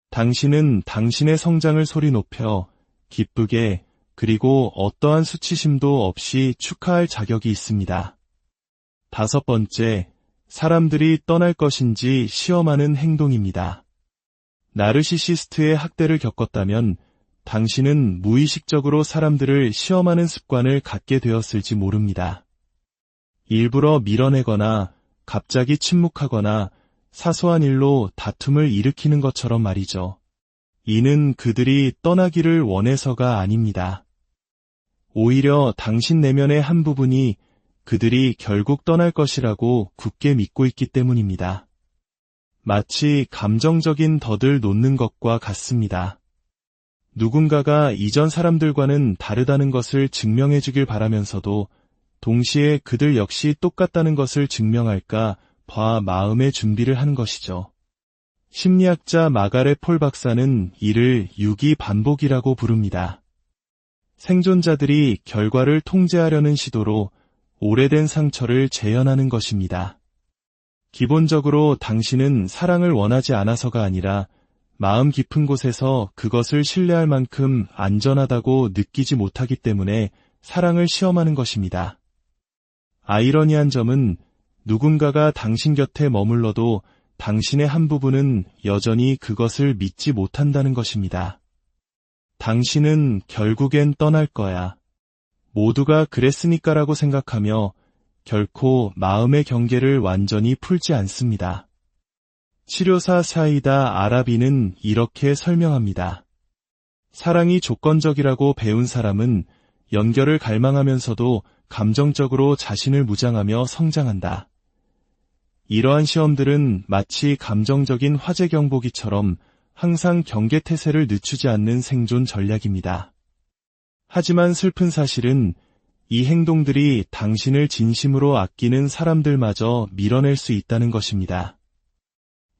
당신은 당신의 성장을 소리 높여 기쁘게 그리고 어떠한 수치심도 없이 축하할 자격이 있습니다. 다섯 번째, 사람들이 떠날 것인지 시험하는 행동입니다. 나르시시스트의 학대를 겪었다면 당신은 무의식적으로 사람들을 시험하는 습관을 갖게 되었을지 모릅니다. 일부러 밀어내거나 갑자기 침묵하거나 사소한 일로 다툼을 일으키는 것처럼 말이죠. 이는 그들이 떠나기를 원해서가 아닙니다. 오히려 당신 내면의 한 부분이 그들이 결국 떠날 것이라고 굳게 믿고 있기 때문입니다. 마치 감정적인 덫을 놓는 것과 같습니다. 누군가가 이전 사람들과는 다르다는 것을 증명해 주길 바라면서도 동시에 그들 역시 똑같다는 것을 증명할까 봐 마음의 준비를 하는 것이죠. 심리학자 마가렛 폴 박사는 이를 유기 반복이라고 부릅니다. 생존자들이 결과를 통제하려는 시도로 오래된 상처를 재현하는 것입니다. 기본적으로 당신은 사랑을 원하지 않아서가 아니라 마음 깊은 곳에서 그것을 신뢰할 만큼 안전하다고 느끼지 못하기 때문에 사랑을 시험하는 것입니다. 아이러니한 점은 누군가가 당신 곁에 머물러도 당신의 한 부분은 여전히 그것을 믿지 못한다는 것입니다. 당신은 결국엔 떠날 거야. 모두가 그랬으니까라고 생각하며 결코 마음의 경계를 완전히 풀지 않습니다. 치료사 사이다 아라비는 이렇게 설명합니다. 사랑이 조건적이라고 배운 사람은 연결을 갈망하면서도 감정적으로 자신을 무장하며 성장한다. 이러한 시험들은 마치 감정적인 화재 경보기처럼 항상 경계태세를 늦추지 않는 생존 전략입니다. 하지만 슬픈 사실은 이 행동들이 당신을 진심으로 아끼는 사람들마저 밀어낼 수 있다는 것입니다.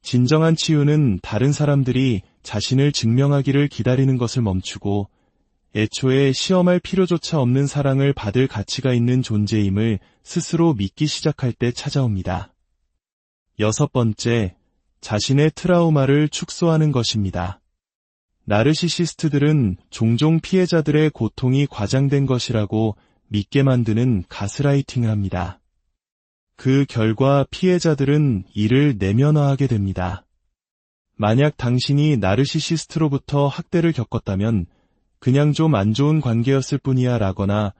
진정한 치유는 다른 사람들이 자신을 증명하기를 기다리는 것을 멈추고 애초에 시험할 필요조차 없는 사랑을 받을 가치가 있는 존재임을 스스로 믿기 시작할 때 찾아옵니다. 6번째, 자신의 트라우마를 축소하는 것입니다. 나르시시스트들은 종종 피해자들의 고통이 과장된 것이라고 믿게 만드는 가스라이팅을 합니다. 그 결과 피해자들은 이를 내면화하게 됩니다. 만약 당신이 나르시시스트로부터 학대를 겪었다면 그냥 좀 안 좋은 관계였을 뿐이야 라거나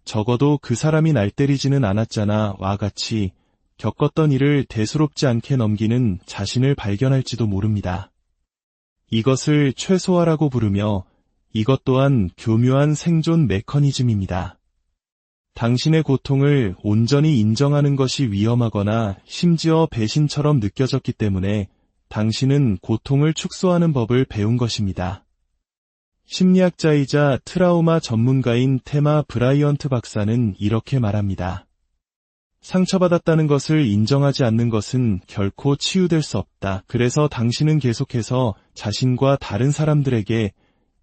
적어도 그 사람이 날 때리지는 않았잖아 와 같이 겪었던 일을 대수롭지 않게 넘기는 자신을 발견할지도 모릅니다. 이것을 최소화라고 부르며 이것 또한 교묘한 생존 메커니즘입니다. 당신의 고통을 온전히 인정하는 것이 위험하거나 심지어 배신처럼 느껴졌기 때문에 당신은 고통을 축소하는 법을 배운 것입니다. 심리학자이자 트라우마 전문가인 테마 브라이언트 박사는 이렇게 말합니다. 상처받았다는 것을 인정하지 않는 것은 결코 치유될 수 없다. 그래서 당신은 계속해서 자신과 다른 사람들에게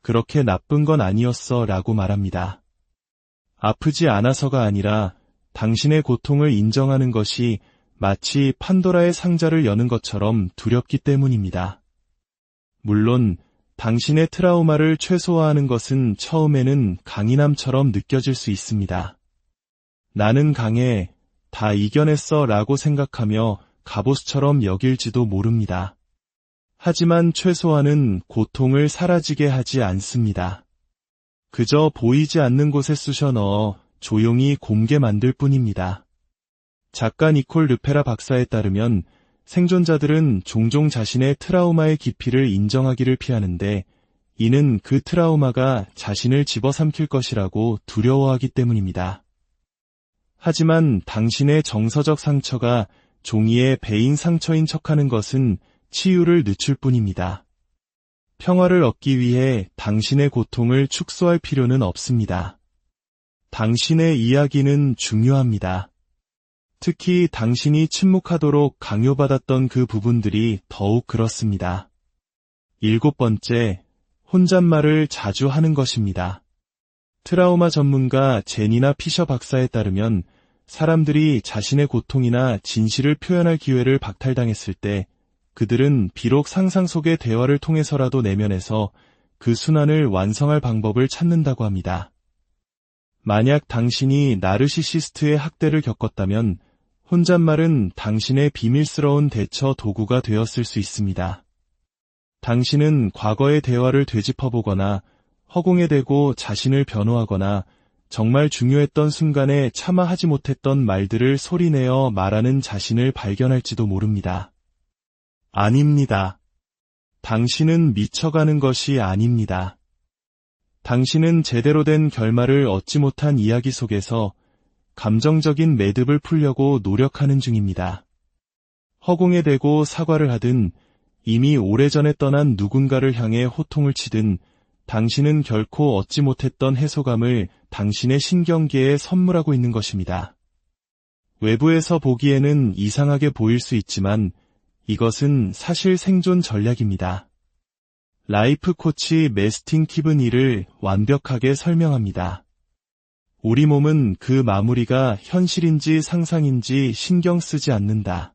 그렇게 나쁜 건 아니었어 라고 말합니다. 아프지 않아서가 아니라 당신의 고통을 인정하는 것이 마치 판도라의 상자를 여는 것처럼 두렵기 때문입니다. 물론 당신의 트라우마를 최소화하는 것은 처음에는 강인함처럼 느껴질 수 있습니다. 나는 강해, 다 이겨냈어 라고 생각하며 갑옷처럼 여길지도 모릅니다. 하지만 최소화는 고통을 사라지게 하지 않습니다. 그저 보이지 않는 곳에 쑤셔 넣어 조용히 곪게 만들 뿐입니다. 작가 니콜 르페라 박사에 따르면 생존자들은 종종 자신의 트라우마의 깊이를 인정하기를 피하는데 이는 그 트라우마가 자신을 집어삼킬 것이라고 두려워하기 때문입니다. 하지만 당신의 정서적 상처가 종이에 베인 상처인 척하는 것은 치유를 늦출 뿐입니다. 평화를 얻기 위해 당신의 고통을 축소할 필요는 없습니다. 당신의 이야기는 중요합니다. 특히 당신이 침묵하도록 강요받았던 그 부분들이 더욱 그렇습니다. 7번째, 혼잣말을 자주 하는 것입니다. 트라우마 전문가 제니나 피셔 박사에 따르면 사람들이 자신의 고통이나 진실을 표현할 기회를 박탈당했을 때 그들은 비록 상상 속의 대화를 통해서라도 내면에서 그 순환을 완성할 방법을 찾는다고 합니다. 만약 당신이 나르시시스트의 학대를 겪었다면 혼잣말은 당신의 비밀스러운 대처 도구가 되었을 수 있습니다. 당신은 과거의 대화를 되짚어보거나 허공에 대고 자신을 변호하거나 정말 중요했던 순간에 차마 하지 못했던 말들을 소리내어 말하는 자신을 발견할지도 모릅니다. 아닙니다. 당신은 미쳐가는 것이 아닙니다. 당신은 제대로 된 결말을 얻지 못한 이야기 속에서 감정적인 매듭을 풀려고 노력하는 중입니다. 허공에 대고 사과를 하든 이미 오래전에 떠난 누군가를 향해 호통을 치든 당신은 결코 얻지 못했던 해소감을 당신의 신경계에 선물하고 있는 것입니다. 외부에서 보기에는 이상하게 보일 수 있지만 이것은 사실 생존 전략입니다. 라이프 코치 매스틴 키브니를 완벽하게 설명합니다. 우리 몸은 그 마무리가 현실인지 상상인지 신경 쓰지 않는다.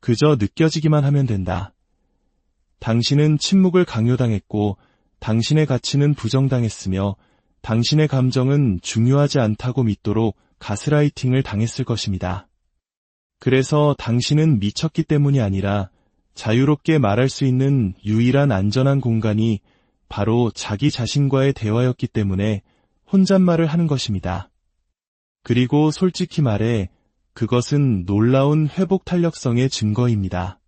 그저 느껴지기만 하면 된다. 당신은 침묵을 강요당했고 당신의 가치는 부정당했으며 당신의 감정은 중요하지 않다고 믿도록 가스라이팅을 당했을 것입니다. 그래서 당신은 미쳤기 때문이 아니라 자유롭게 말할 수 있는 유일한 안전한 공간이 바로 자기 자신과의 대화였기 때문에 혼잣말을 하는 것입니다. 그리고 솔직히 말해 그것은 놀라운 회복 탄력성의 증거입니다.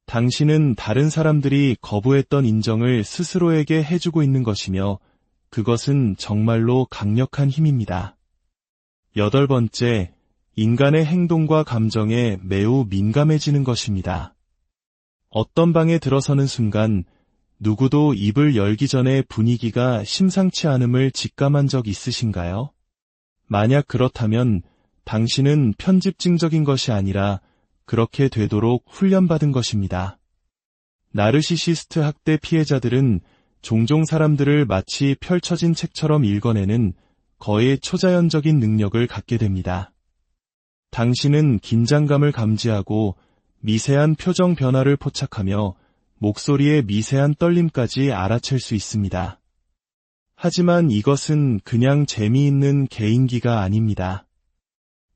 당신은 다른 사람들이 거부했던 인정을 스스로에게 해주고 있는 것이며 그것은 정말로 강력한 힘입니다. 8번째, 인간의 행동과 감정에 매우 민감해지는 것입니다. 어떤 방에 들어서는 순간 누구도 입을 열기 전에 분위기가 심상치 않음을 직감한 적 있으신가요? 만약 그렇다면 당신은 편집증적인 것이 아니라 그렇게 되도록 훈련받은 것입니다. 나르시시스트 학대 피해자들은 종종 사람들을 마치 펼쳐진 책처럼 읽어내는 거의 초자연적인 능력을 갖게 됩니다. 당신은 긴장감을 감지하고 미세한 표정 변화를 포착하며 목소리의 미세한 떨림까지 알아챌 수 있습니다. 하지만 이것은 그냥 재미있는 개인기가 아닙니다.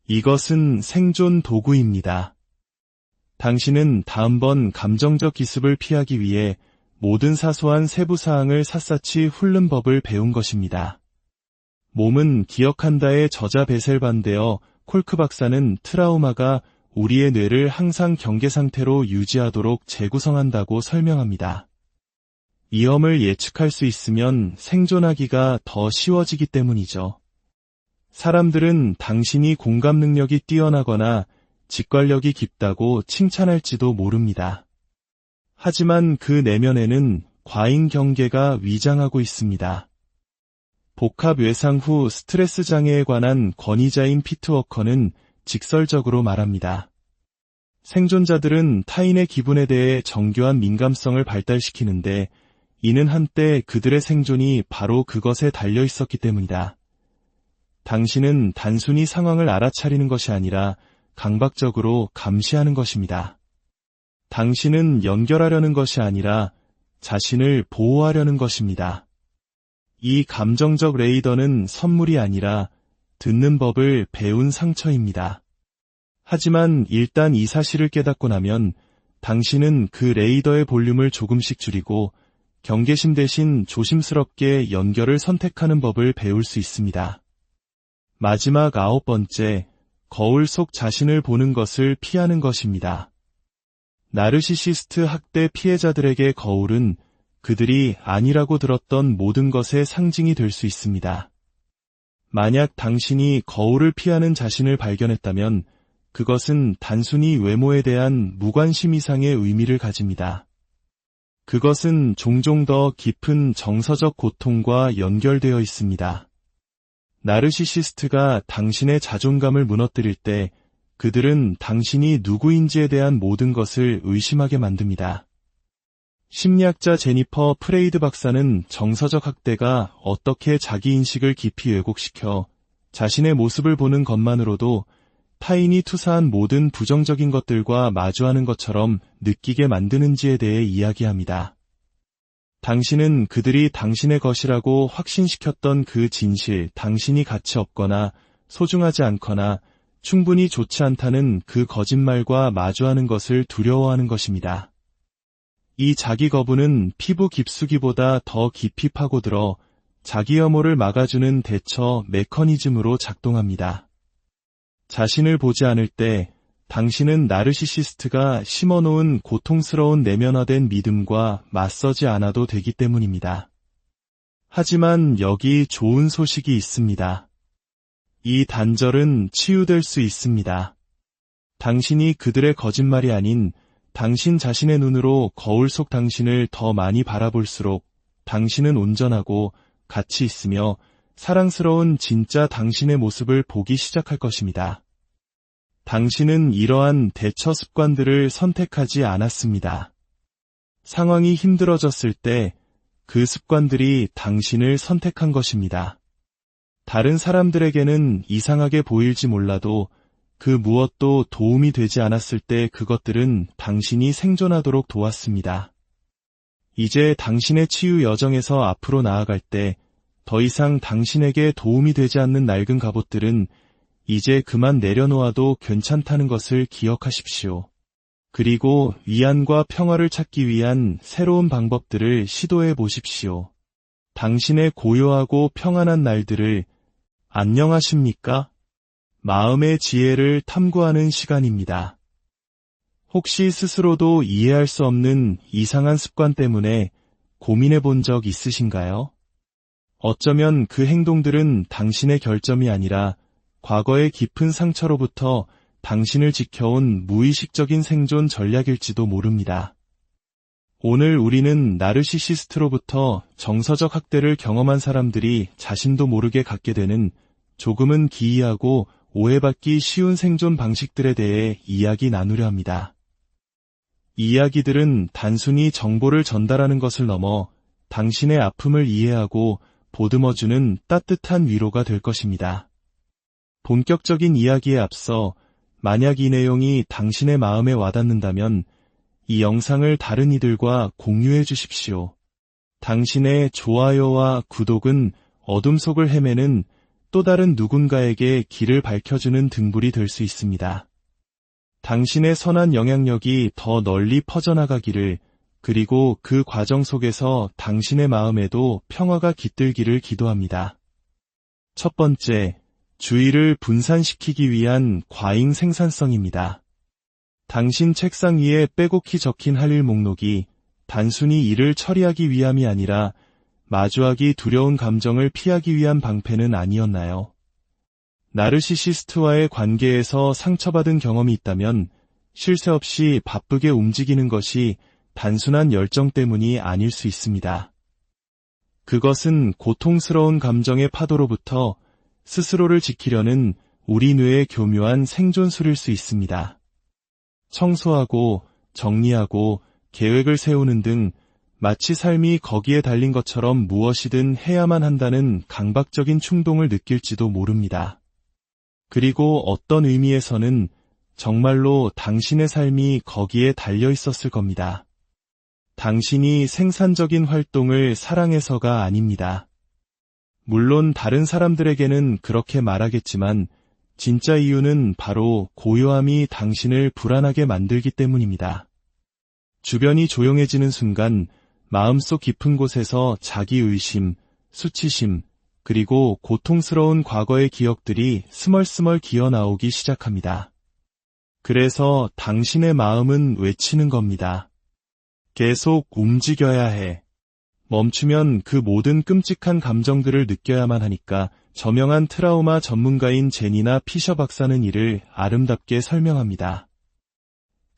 이것은 생존 도구입니다. 당신은 다음번 감정적 기습을 피하기 위해 모든 사소한 세부사항을 샅샅이 훑는 법을 배운 것입니다. 몸은 기억한다의 저자 베셀반데어 콜크 박사는 트라우마가 우리의 뇌를 항상 경계 상태로 유지하도록 재구성한다고 설명합니다. 위험을 예측할 수 있으면 생존하기가 더 쉬워지기 때문이죠. 사람들은 당신이 공감 능력이 뛰어나거나 직관력이 깊다고 칭찬할지도 모릅니다. 하지만 그 내면에는 과잉 경계가 위장하고 있습니다. 복합 외상 후 스트레스 장애에 관한 권위자인 피트 워커는 직설적으로 말합니다. 생존자들은 타인의 기분에 대해 정교한 민감성을 발달시키는데 이는 한때 그들의 생존이 바로 그것에 달려 있었기 때문이다. 당신은 단순히 상황을 알아차리는 것이 아니라 강박적으로 감시하는 것입니다. 당신은 연결하려는 것이 아니라 자신을 보호하려는 것입니다. 이 감정적 레이더는 선물이 아니라 듣는 법을 배운 상처입니다. 하지만 일단 이 사실을 깨닫고 나면 당신은 그 레이더의 볼륨을 조금씩 줄이고 경계심 대신 조심스럽게 연결을 선택하는 법을 배울 수 있습니다. 마지막 9번째, 거울 속 자신을 보는 것을 피하는 것입니다. 나르시시스트 학대 피해자들에게 거울은 그들이 아니라고 들었던 모든 것의 상징이 될 수 있습니다. 만약 당신이 거울을 피하는 자신을 발견했다면 그것은 단순히 외모에 대한 무관심 이상의 의미를 가집니다. 그것은 종종 더 깊은 정서적 고통과 연결되어 있습니다. 나르시시스트가 당신의 자존감을 무너뜨릴 때 그들은 당신이 누구인지에 대한 모든 것을 의심하게 만듭니다. 심리학자 제니퍼 프레이드 박사는 정서적 학대가 어떻게 자기인식을 깊이 왜곡시켜 자신의 모습을 보는 것만으로도 타인이 투사한 모든 부정적인 것들과 마주하는 것처럼 느끼게 만드는지에 대해 이야기합니다. 당신은 그들이 당신의 것이라고 확신시켰던 그 진실, 당신이 가치 없거나 소중하지 않거나 충분히 좋지 않다는 그 거짓말과 마주하는 것을 두려워하는 것입니다. 이 자기 거부는 피부 깊숙이보다 더 깊이 파고들어 자기 혐오를 막아주는 대처 메커니즘으로 작동합니다. 자신을 보지 않을 때 당신은 나르시시스트가 심어놓은 고통스러운 내면화된 믿음과 맞서지 않아도 되기 때문입니다. 하지만 여기 좋은 소식이 있습니다. 이 단절은 치유될 수 있습니다. 당신이 그들의 거짓말이 아닌 당신 자신의 눈으로 거울 속 당신을 더 많이 바라볼수록 당신은 온전하고 가치 있으며 사랑스러운 진짜 당신의 모습을 보기 시작할 것입니다. 당신은 이러한 대처 습관들을 선택하지 않았습니다. 상황이 힘들어졌을 때 그 습관들이 당신을 선택한 것입니다. 다른 사람들에게는 이상하게 보일지 몰라도 그 무엇도 도움이 되지 않았을 때 그것들은 당신이 생존하도록 도왔습니다. 이제 당신의 치유 여정에서 앞으로 나아갈 때 더 이상 당신에게 도움이 되지 않는 낡은 갑옷들은 이제 그만 내려놓아도 괜찮다는 것을 기억하십시오. 그리고 위안과 평화를 찾기 위한 새로운 방법들을 시도해 보십시오. 당신의 고요하고 평안한 날들을 안녕하십니까? 마음의 지혜를 탐구하는 시간입니다. 혹시 스스로도 이해할 수 없는 이상한 습관 때문에 고민해 본 적 있으신가요? 어쩌면 그 행동들은 당신의 결점이 아니라 과거의 깊은 상처로부터 당신을 지켜온 무의식적인 생존 전략일지도 모릅니다. 오늘 우리는 나르시시스트로부터 정서적 학대를 경험한 사람들이 자신도 모르게 갖게 되는 조금은 기이하고 오해받기 쉬운 생존 방식들에 대해 이야기 나누려 합니다. 이 이야기들은 단순히 정보를 전달하는 것을 넘어 당신의 아픔을 이해하고 보듬어주는 따뜻한 위로가 될 것입니다. 본격적인 이야기에 앞서 만약 이 내용이 당신의 마음에 와닿는다면 이 영상을 다른 이들과 공유해 주십시오. 당신의 좋아요와 구독은 어둠 속을 헤매는 또 다른 누군가에게 길을 밝혀주는 등불이 될 수 있습니다. 당신의 선한 영향력이 더 널리 퍼져나가기를, 그리고 그 과정 속에서 당신의 마음에도 평화가 깃들기를 기도합니다. 첫 번째, 주의를 분산시키기 위한 과잉 생산성입니다. 당신 책상 위에 빼곡히 적힌 할 일 목록이 단순히 일을 처리하기 위함이 아니라 마주하기 두려운 감정을 피하기 위한 방패는 아니었나요? 나르시시스트와의 관계에서 상처받은 경험이 있다면 쉴 새 없이 바쁘게 움직이는 것이 단순한 열정 때문이 아닐 수 있습니다. 그것은 고통스러운 감정의 파도로부터 스스로를 지키려는 우리 뇌의 교묘한 생존술일 수 있습니다. 청소하고 정리하고 계획을 세우는 등 마치 삶이 거기에 달린 것처럼 무엇이든 해야만 한다는 강박적인 충동을 느낄지도 모릅니다. 그리고 어떤 의미에서는 정말로 당신의 삶이 거기에 달려 있었을 겁니다. 당신이 생산적인 활동을 사랑해서가 아닙니다. 물론 다른 사람들에게는 그렇게 말하겠지만 진짜 이유는 바로 고요함이 당신을 불안하게 만들기 때문입니다. 주변이 조용해지는 순간 마음속 깊은 곳에서 자기의심, 수치심, 그리고 고통스러운 과거의 기억들이 스멀스멀 기어나오기 시작합니다. 그래서 당신의 마음은 외치는 겁니다. 계속 움직여야 해. 멈추면 그 모든 끔찍한 감정들을 느껴야만 하니까 저명한 트라우마 전문가인 제니나 피셔 박사는 이를 아름답게 설명합니다.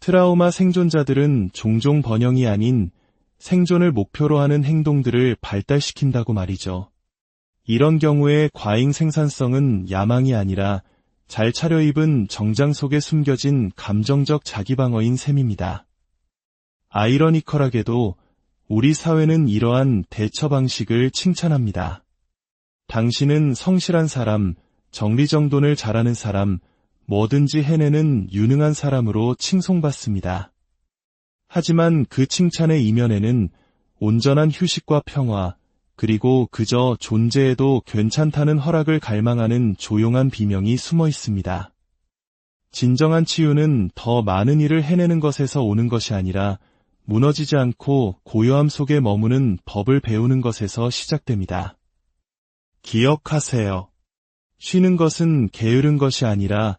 트라우마 생존자들은 종종 번영이 아닌 생존을 목표로 하는 행동들을 발달시킨다고 말이죠. 이런 경우에 과잉 생산성은 야망이 아니라 잘 차려입은 정장 속에 숨겨진 감정적 자기방어인 셈입니다. 아이러니컬하게도 우리 사회는 이러한 대처 방식을 칭찬합니다. 당신은 성실한 사람, 정리정돈을 잘하는 사람, 뭐든지 해내는 유능한 사람으로 칭송받습니다. 하지만 그 칭찬의 이면에는 온전한 휴식과 평화, 그리고 그저 존재해도 괜찮다는 허락을 갈망하는 조용한 비명이 숨어 있습니다. 진정한 치유는 더 많은 일을 해내는 것에서 오는 것이 아니라 무너지지 않고 고요함 속에 머무는 법을 배우는 것에서 시작됩니다. 기억하세요. 쉬는 것은 게으른 것이 아니라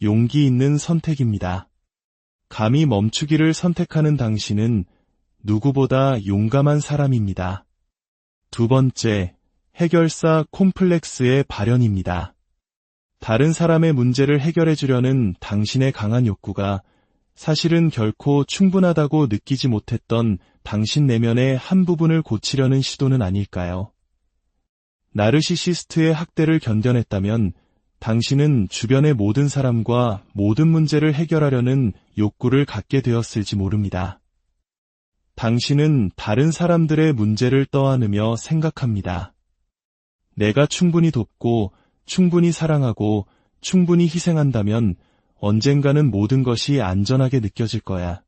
용기 있는 선택입니다. 감히 멈추기를 선택하는 당신은 누구보다 용감한 사람입니다. 두 번째, 해결사 콤플렉스의 발현입니다. 다른 사람의 문제를 해결해 주려는 당신의 강한 욕구가 사실은 결코 충분하다고 느끼지 못했던 당신 내면의 한 부분을 고치려는 시도는 아닐까요? 나르시시스트의 학대를 견뎌냈다면 당신은 주변의 모든 사람과 모든 문제를 해결하려는 욕구를 갖게 되었을지 모릅니다. 당신은 다른 사람들의 문제를 떠안으며 생각합니다. 내가 충분히 돕고, 충분히 사랑하고, 충분히 희생한다면 언젠가는 모든 것이 안전하게 느껴질 거야.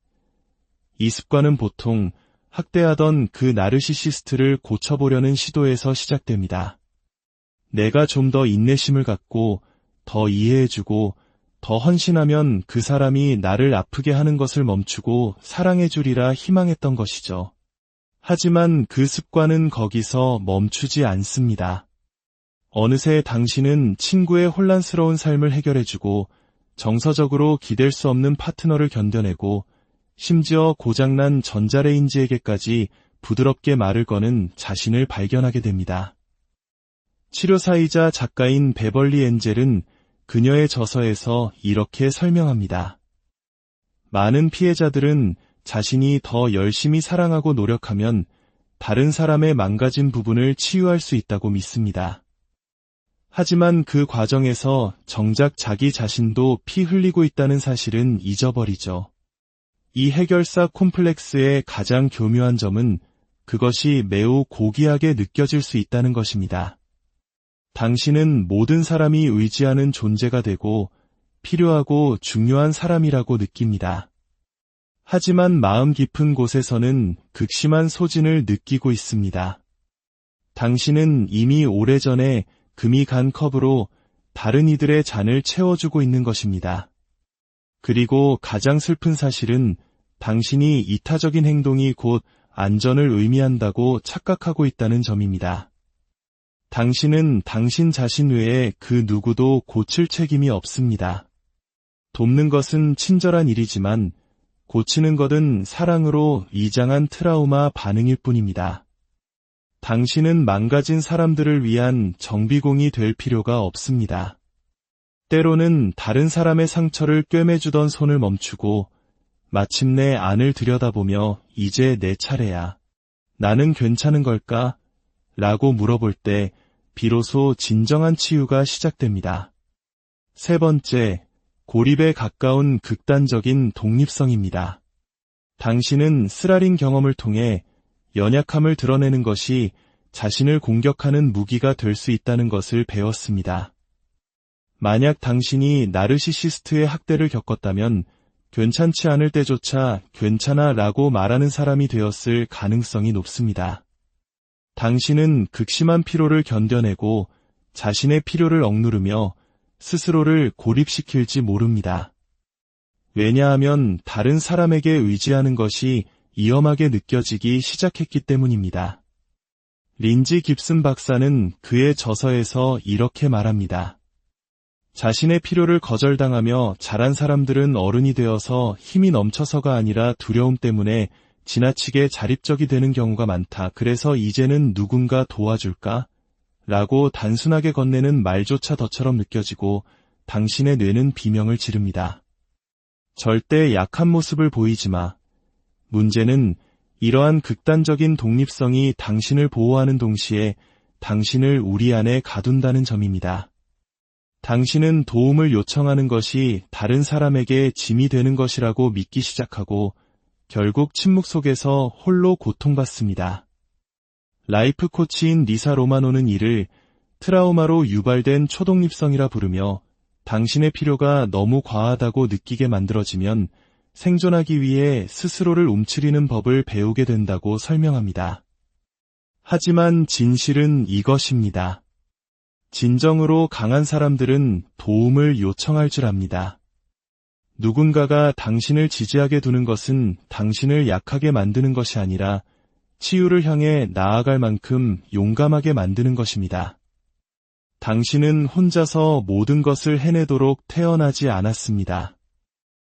이 습관은 보통 학대하던 그 나르시시스트를 고쳐보려는 시도에서 시작됩니다. 내가 좀 더 인내심을 갖고, 더 이해해주고, 더 헌신하면 그 사람이 나를 아프게 하는 것을 멈추고 사랑해주리라 희망했던 것이죠. 하지만 그 습관은 거기서 멈추지 않습니다. 어느새 당신은 친구의 혼란스러운 삶을 해결해주고, 정서적으로 기댈 수 없는 파트너를 견뎌내고, 심지어 고장난 전자레인지에게까지 부드럽게 말을 거는 자신을 발견하게 됩니다. 치료사이자 작가인 베벌리 엔젤은 그녀의 저서에서 이렇게 설명합니다. 많은 피해자들은 자신이 더 열심히 사랑하고 노력하면 다른 사람의 망가진 부분을 치유할 수 있다고 믿습니다. 하지만 그 과정에서 정작 자기 자신도 피 흘리고 있다는 사실은 잊어버리죠. 이 해결사 콤플렉스의 가장 교묘한 점은 그것이 매우 고귀하게 느껴질 수 있다는 것입니다. 당신은 모든 사람이 의지하는 존재가 되고 필요하고 중요한 사람이라고 느낍니다. 하지만 마음 깊은 곳에서는 극심한 소진을 느끼고 있습니다. 당신은 이미 오래전에 금이 간 컵으로 다른 이들의 잔을 채워주고 있는 것입니다. 그리고 가장 슬픈 사실은 당신이 이타적인 행동이 곧 안전을 의미한다고 착각하고 있다는 점입니다. 당신은 당신 자신 외에 그 누구도 고칠 책임이 없습니다. 돕는 것은 친절한 일이지만 고치는 것은 사랑으로 위장한 트라우마 반응일 뿐입니다. 당신은 망가진 사람들을 위한 정비공이 될 필요가 없습니다. 때로는 다른 사람의 상처를 꿰매주던 손을 멈추고 마침내 안을 들여다보며 이제 내 차례야. 나는 괜찮은 걸까? 라고 물어볼 때 비로소 진정한 치유가 시작됩니다. 세 번째, 고립에 가까운 극단적인 독립성입니다. 당신은 쓰라린 경험을 통해 연약함을 드러내는 것이 자신을 공격하는 무기가 될 수 있다는 것을 배웠습니다. 만약 당신이 나르시시스트의 학대를 겪었다면 괜찮지 않을 때조차 괜찮아 라고 말하는 사람이 되었을 가능성이 높습니다. 당신은 극심한 피로를 견뎌내고 자신의 필요를 억누르며 스스로를 고립시킬지 모릅니다. 왜냐하면 다른 사람에게 의지하는 것이 위험하게 느껴지기 시작했기 때문입니다. 린지 깁슨 박사는 그의 저서에서 이렇게 말합니다. 자신의 필요를 거절당하며 자란 사람들은 어른이 되어서 힘이 넘쳐서가 아니라 두려움 때문에 지나치게 자립적이 되는 경우가 많다. 그래서 이제는 누군가 도와줄까? 라고 단순하게 건네는 말조차 덫처럼 느껴지고 당신의 뇌는 비명을 지릅니다. 절대 약한 모습을 보이지 마. 문제는 이러한 극단적인 독립성이 당신을 보호하는 동시에 당신을 우리 안에 가둔다는 점입니다. 당신은 도움을 요청하는 것이 다른 사람에게 짐이 되는 것이라고 믿기 시작하고 결국 침묵 속에서 홀로 고통받습니다. 라이프 코치인 리사 로마노는 이를 트라우마로 유발된 초독립성이라 부르며 당신의 필요가 너무 과하다고 느끼게 만들어지면 생존하기 위해 스스로를 움츠리는 법을 배우게 된다고 설명합니다. 하지만 진실은 이것입니다. 진정으로 강한 사람들은 도움을 요청할 줄 압니다. 누군가가 당신을 지지하게 두는 것은 당신을 약하게 만드는 것이 아니라 치유를 향해 나아갈 만큼 용감하게 만드는 것입니다. 당신은 혼자서 모든 것을 해내도록 태어나지 않았습니다.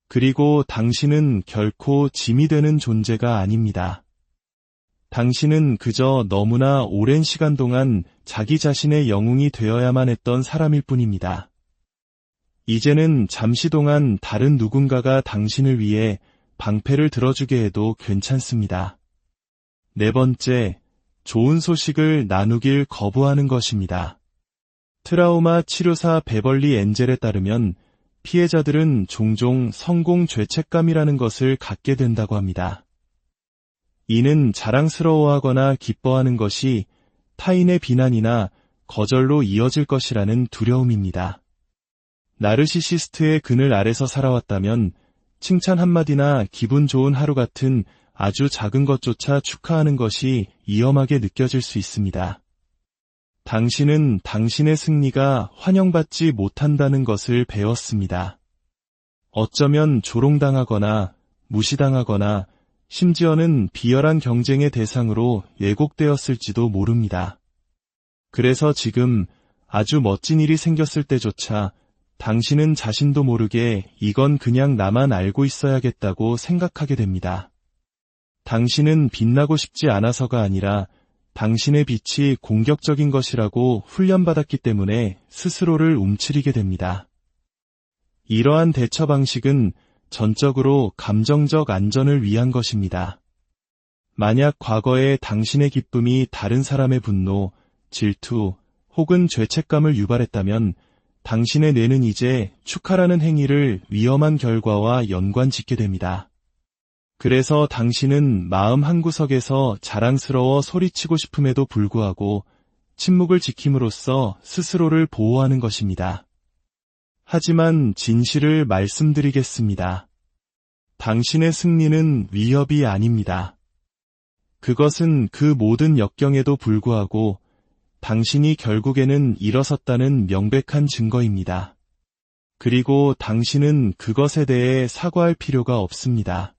그리고 당신은 결코 짐이 되는 존재가 아닙니다. 당신은 그저 너무나 오랜 시간 동안 자기 자신의 영웅이 되어야만 했던 사람일 뿐입니다. 이제는 잠시 동안 다른 누군가가 당신을 위해 방패를 들어주게 해도 괜찮습니다. 네 번째, 좋은 소식을 나누길 거부하는 것입니다. 트라우마 치료사 베벌리 엔젤에 따르면 피해자들은 종종 성공 죄책감이라는 것을 갖게 된다고 합니다. 이는 자랑스러워하거나 기뻐하는 것이 타인의 비난이나 거절로 이어질 것이라는 두려움입니다. 나르시시스트의 그늘 아래서 살아왔다면 칭찬 한마디나 기분 좋은 하루 같은 아주 작은 것조차 축하하는 것이 위험하게 느껴질 수 있습니다. 당신은 당신의 승리가 환영받지 못한다는 것을 배웠습니다. 어쩌면 조롱당하거나 무시당하거나 심지어는 비열한 경쟁의 대상으로 왜곡되었을지도 모릅니다. 그래서 지금 아주 멋진 일이 생겼을 때조차 당신은 자신도 모르게 이건 그냥 나만 알고 있어야겠다고 생각하게 됩니다. 당신은 빛나고 싶지 않아서가 아니라 당신의 빛이 공격적인 것이라고 훈련받았기 때문에 스스로를 움츠리게 됩니다. 이러한 대처 방식은 전적으로 감정적 안전을 위한 것입니다. 만약 과거에 당신의 기쁨이 다른 사람의 분노, 질투 혹은 죄책감을 유발했다면 당신의 뇌는 이제 축하라는 행위를 위험한 결과와 연관짓게 됩니다. 그래서 당신은 마음 한구석에서 자랑스러워 소리치고 싶음에도 불구하고 침묵을 지킴으로써 스스로를 보호하는 것입니다. 하지만 진실을 말씀드리겠습니다. 당신의 승리는 위협이 아닙니다. 그것은 그 모든 역경에도 불구하고 당신이 결국에는 일어섰다는 명백한 증거입니다. 그리고 당신은 그것에 대해 사과할 필요가 없습니다.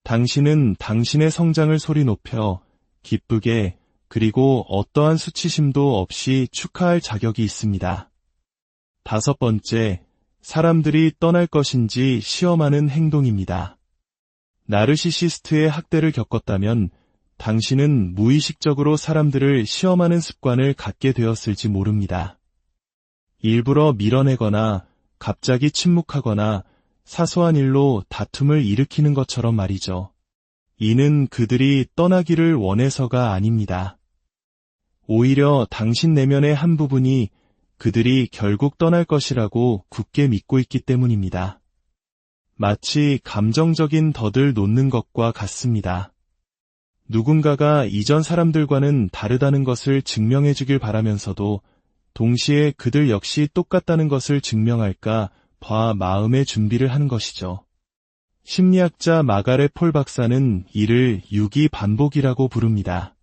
당신은 당신의 성장을 소리 높여 기쁘게 그리고 어떠한 수치심도 없이 축하할 자격이 있습니다. 5번째, 사람들이 떠날 것인지 시험하는 행동입니다. 나르시시스트의 학대를 겪었다면 당신은 무의식적으로 사람들을 시험하는 습관을 갖게 되었을지 모릅니다. 일부러 밀어내거나 갑자기 침묵하거나 사소한 일로 다툼을 일으키는 것처럼 말이죠. 이는 그들이 떠나기를 원해서가 아닙니다. 오히려 당신 내면의 한 부분이 그들이 결국 떠날 것이라고 굳게 믿고 있기 때문입니다. 마치 감정적인 덫을 놓는 것과 같습니다. 누군가가 이전 사람들과는 다르다는 것을 증명해 주길 바라면서도 동시에 그들 역시 똑같다는 것을 증명할까 봐 마음의 준비를 하는 것이죠. 심리학자 마가렛 폴 박사는 이를 유기 반복이라고 부릅니다.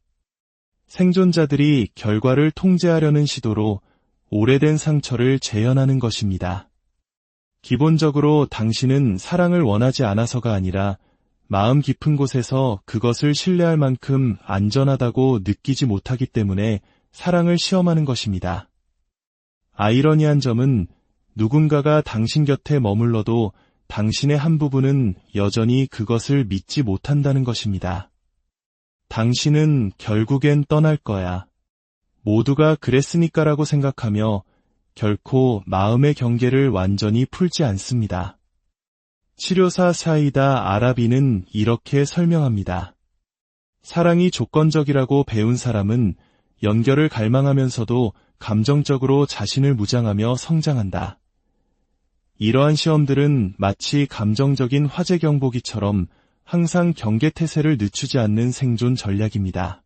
생존자들이 결과를 통제하려는 시도로 오래된 상처를 재현하는 것입니다. 기본적으로 당신은 사랑을 원하지 않아서가 아니라 마음 깊은 곳에서 그것을 신뢰할 만큼 안전하다고 느끼지 못하기 때문에 사랑을 시험하는 것입니다. 아이러니한 점은 누군가가 당신 곁에 머물러도 당신의 한 부분은 여전히 그것을 믿지 못한다는 것입니다. 당신은 결국엔 떠날 거야. 모두가 그랬으니까라고 생각하며 결코 마음의 경계를 완전히 풀지 않습니다. 치료사 사이다 아라비는 이렇게 설명합니다. 사랑이 조건적이라고 배운 사람은 연결을 갈망하면서도 감정적으로 자신을 무장하며 성장한다. 이러한 시험들은 마치 감정적인 화재 경보기처럼 항상 경계태세를 늦추지 않는 생존 전략입니다.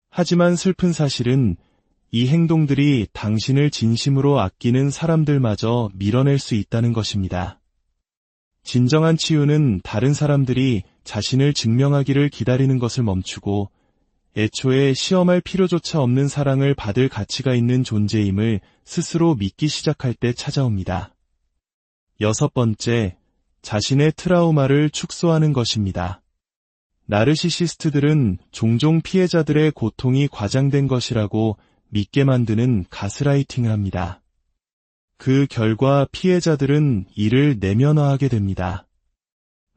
하지만 슬픈 사실은 이 행동들이 당신을 진심으로 아끼는 사람들마저 밀어낼 수 있다는 것입니다. 진정한 치유는 다른 사람들이 자신을 증명하기를 기다리는 것을 멈추고 애초에 시험할 필요조차 없는 사랑을 받을 가치가 있는 존재임을 스스로 믿기 시작할 때 찾아옵니다. 6번째, 자신의 트라우마를 축소하는 것입니다. 나르시시스트들은 종종 피해자들의 고통이 과장된 것이라고 믿게 만드는 가스라이팅을 합니다. 그 결과 피해자들은 이를 내면화하게 됩니다.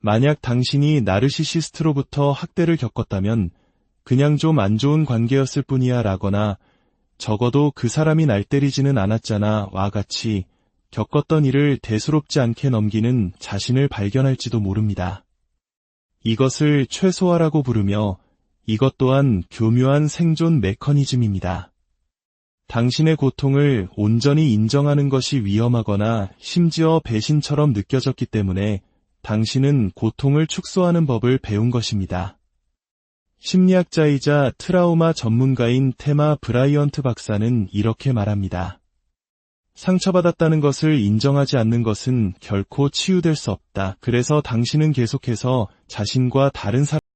만약 당신이 나르시시스트로부터 학대를 겪었다면 그냥 좀 안 좋은 관계였을 뿐이야 라거나 적어도 그 사람이 날 때리지는 않았잖아 와 같이 겪었던 일을 대수롭지 않게 넘기는 자신을 발견할지도 모릅니다. 이것을 최소화라고 부르며 이것 또한 교묘한 생존 메커니즘입니다. 당신의 고통을 온전히 인정하는 것이 위험하거나 심지어 배신처럼 느껴졌기 때문에 당신은 고통을 축소하는 법을 배운 것입니다. 심리학자이자 트라우마 전문가인 테마 브라이언트 박사는 이렇게 말합니다. 상처받았다는 것을 인정하지 않는 것은 결코 치유될 수 없다. 그래서 당신은 계속해서 자신과 다른 사람